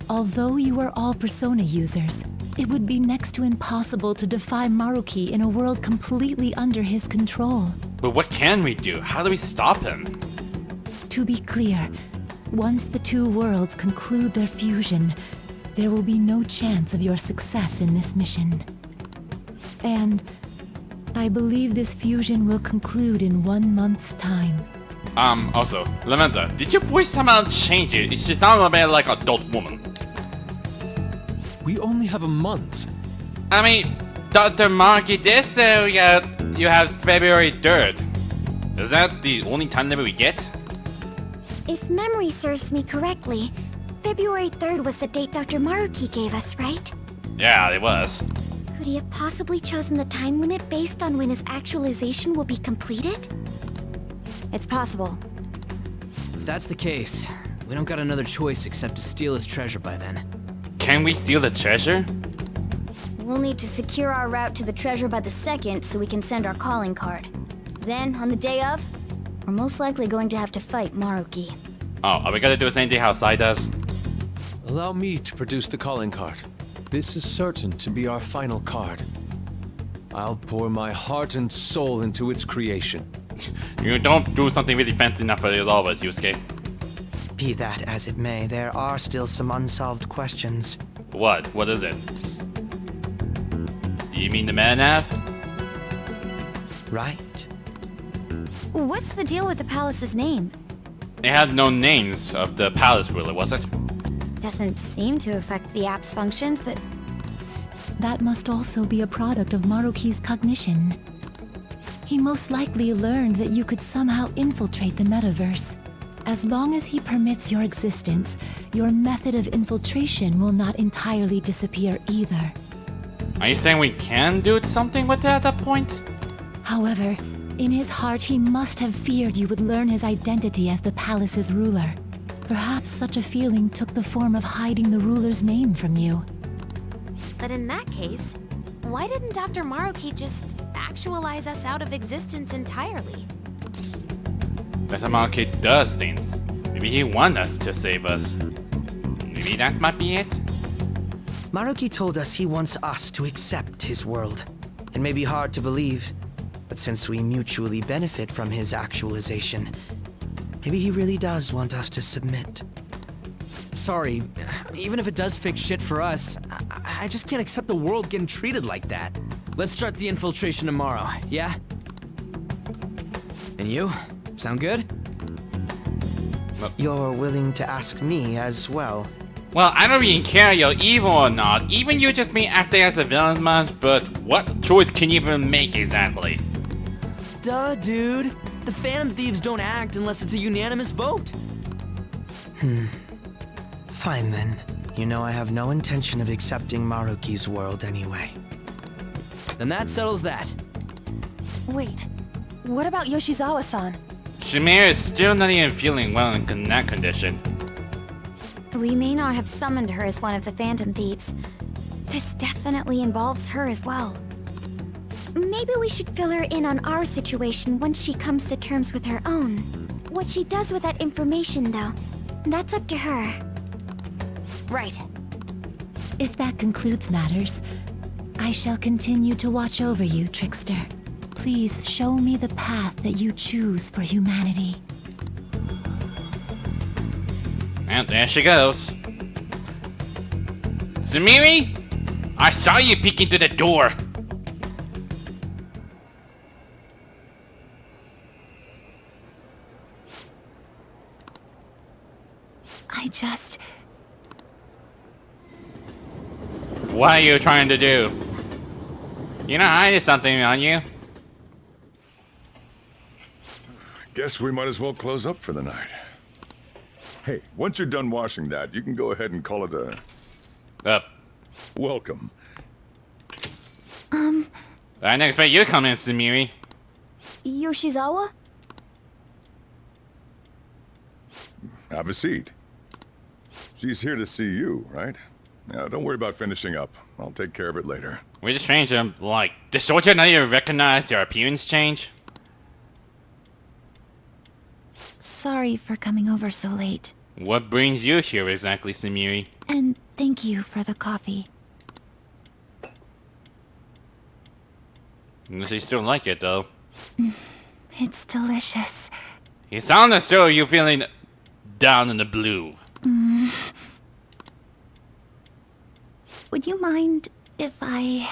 Although you are all Persona users, it would be next to impossible to defy Maruki in a world completely under his control. But what can we do? How do we stop him? To be clear, once the two worlds conclude their fusion, there will be no chance of your success in this mission. And I believe this fusion will conclude in 1 month's time. Also, Lamenta, did your voice somehow change it? It just sounded a bit like an adult woman. We only have a month. I mean, Dr. Maruki did say you have February 3rd. Is that the only time limit we get? If memory serves me correctly, February 3rd was the date Dr. Maruki gave us, right? Yeah, it was. Could he have possibly chosen the time limit based on when his actualization will be completed? It's possible. If that's the case, we don't got another choice except to steal his treasure by then. Can we steal the treasure? We'll need to secure our route to the treasure by the 2nd so we can send our calling card. Then, on the day of, we're most likely going to have to fight Maruki. Oh, are we gonna do the same thing how Sai does? Allow me to produce the calling card. This is certain to be our final card. I'll pour my heart and soul into its creation. You don't do something really fancy enough for all of us, Yusuke. Be that as it may, there are still some unsolved questions. What? What is it? You mean the man-nav? Right. What's the deal with the palace's name? It had no names of the palace ruler, was it? Doesn't seem to affect the app's functions, but... That must also be a product of Maruki's cognition. He most likely learned that you could somehow infiltrate the metaverse. As long as he permits your existence, your method of infiltration will not entirely disappear either. Are you saying we can do something with it at that point? However, in his heart he must have feared you would learn his identity as the palace's ruler. Perhaps such a feeling took the form of hiding the ruler's name from you. But in that case, why didn't Dr. Maruki just actualize us out of existence entirely? That's how Maruki does things. Maybe he wants us to save us. Maybe that might be it? Maruki told us he wants us to accept his world. It may be hard to believe, but since we mutually benefit from his actualization, maybe he really does want us to submit. Sorry, even if it does fix shit for us, I just can't accept the world getting treated like that. Let's start the infiltration tomorrow, yeah? And you? Sound good? You're willing to ask me as well. Well, I don't even care you're evil or not. Even you just me acting as a villain much, but what choice can you even make exactly? Duh, dude. The Phantom Thieves don't act unless it's a unanimous vote. Fine then. You know I have no intention of accepting Maruki's world anyway. Then that settles that. Wait, what about Yoshizawa-san? Shamir is still not even feeling well in that condition. We may not have summoned her as one of the Phantom Thieves. This definitely involves her as well. Maybe we should fill her in on our situation once she comes to terms with her own. What she does with that information, though, that's up to her. Right. If that concludes matters, I shall continue to watch over you, Trickster. Please show me the path that you choose for humanity. And there she goes. Sumiri? I saw you peeking through the door. What are you trying to do? You know I did something on you. Guess we might as well close up for the night. Hey, once you're done washing that, you can go ahead and call it a... welcome. I didn't expect you to come in, Sumiri. Yoshizawa? Have a seat. She's here to see you, right? Now, don't worry about finishing up. I'll take care of it later. We just changed them. Like, does Soldier not even recognize their appearance change? Sorry for coming over so late. What brings you here exactly, Sumiri? And thank you for the coffee. Unless you still like it, though. It's delicious. You sound as though you're feeling down in the blue. Would you mind if I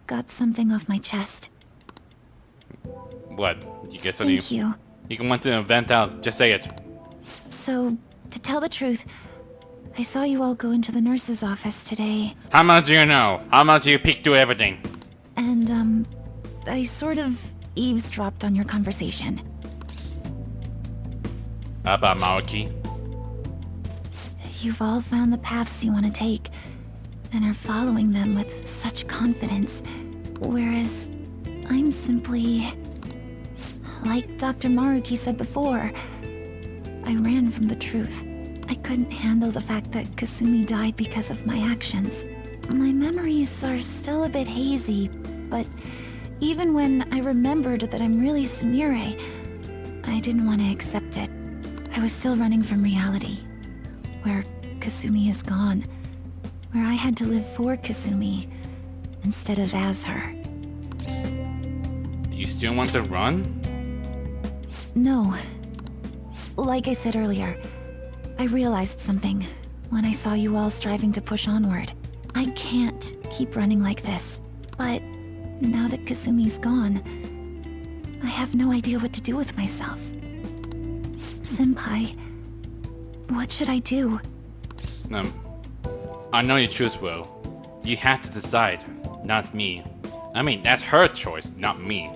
got something off my chest? What? You get something? Thank you. You can want to vent out. Just say it. So, to tell the truth, I saw you all go into the nurse's office today. How much do you know? How much do you peek through everything? And, I sort of eavesdropped on your conversation. About Maruki? You've all found the paths you want to take, and are following them with such confidence, whereas I'm simply... Like Dr. Maruki said before, I ran from the truth. I couldn't handle the fact that Kasumi died because of my actions. My memories are still a bit hazy, but even when I remembered that I'm really Sumire, I didn't want to accept it. I was still running from reality, where Kasumi is gone, where I had to live for Kasumi instead of as her. Do you still want to run? No. Like I said earlier, I realized something when I saw you all striving to push onward. I can't keep running like this, but now that Kasumi's gone, I have no idea what to do with myself. Senpai, what should I do? I know you choose well. You have to decide, not me. I mean, that's her choice, not me.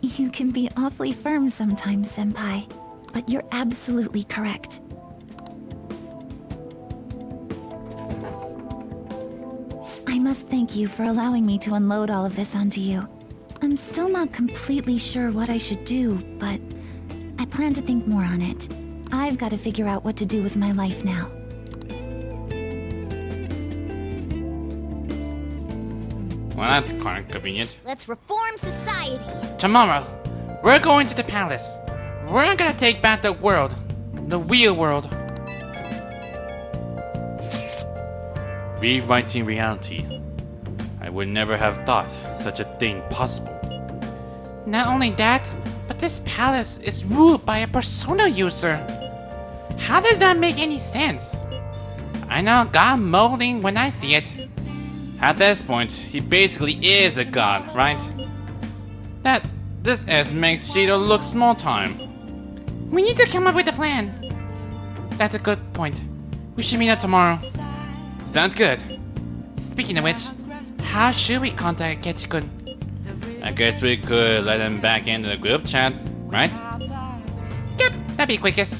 You can be awfully firm sometimes, Senpai, but you're absolutely correct. I must thank you for allowing me to unload all of this onto you. I'm still not completely sure what I should do, but I plan to think more on it. I've got to figure out what to do with my life now. Well, that's kind of convenient. Let's reform society. Tomorrow, we're going to the palace. We're gonna take back the world. The real world. Rewriting reality. I would never have thought such a thing possible. Not only that, but this palace is ruled by a persona user. How does that make any sense? I know God molding when I see it. At this point, he basically is a god, right? This makes Shido look small time. We need to come up with a plan. That's a good point. We should meet up tomorrow. Sounds good. Speaking of which, how should we contact Ketchikun? I guess we could let him back into the group chat, right? Yep, that'd be quickest.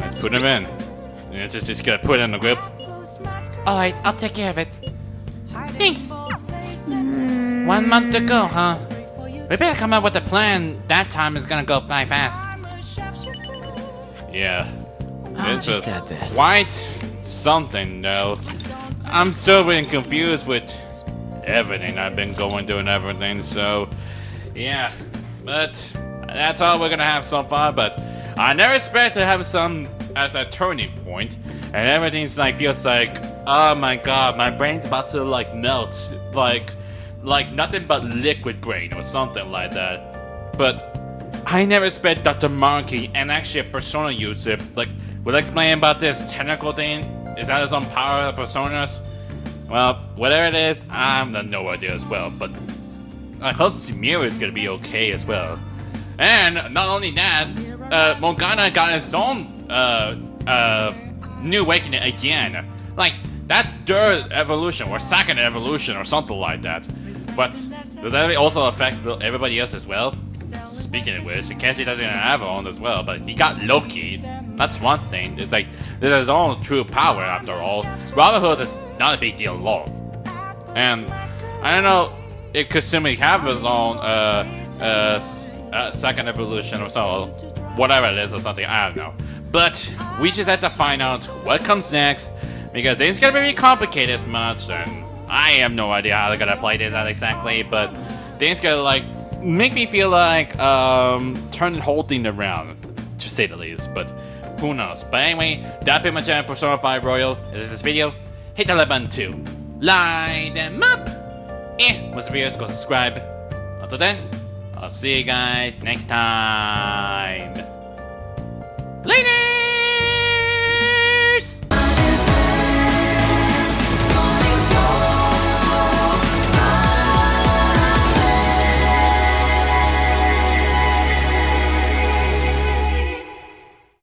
Let's put him in. Let's just gotta put him in the group. Alright, I'll take care of it. Thanks. 1 month to go, huh? We better come up with a plan. That time is gonna go by fast. Yeah. This was quite something, though. I'm so really confused with everything I've been going through and everything, so yeah. But that's all we're gonna have so far, but I never expect to have some as a turning point, and everything's like feels like, oh my god, my brain's about to like melt, like nothing but liquid brain or something like that. But I never expect Dr. Maruki and actually a persona user like will explain about this technical thing. Is that his own power of personas? Well, whatever it is, I have no idea as well, but I hope Samira is gonna be okay as well. And not only that, Morgana got his own new awakening again. Like, that's third evolution or second evolution or something like that. But does that also affect everybody else as well? Speaking of which, Kenji doesn't have her own as well, but he got Loki. That's one thing. It's like, there's his own true power after all. Brotherhood is not a big deal at all. And I don't know if Kasumi have his own second evolution or so, whatever it is or something, I don't know. But we just have to find out what comes next, because things gonna be complicated as much, and I have no idea how they're gonna play this out exactly, but things gonna like make me feel like turn the whole thing around, to say the least, but who knows. But anyway, that pretty much ends Persona 5 Royal. If this is this video, hit the like button too. Light them up! And once the videos, go subscribe. Until then, I'll see you guys next time. Later!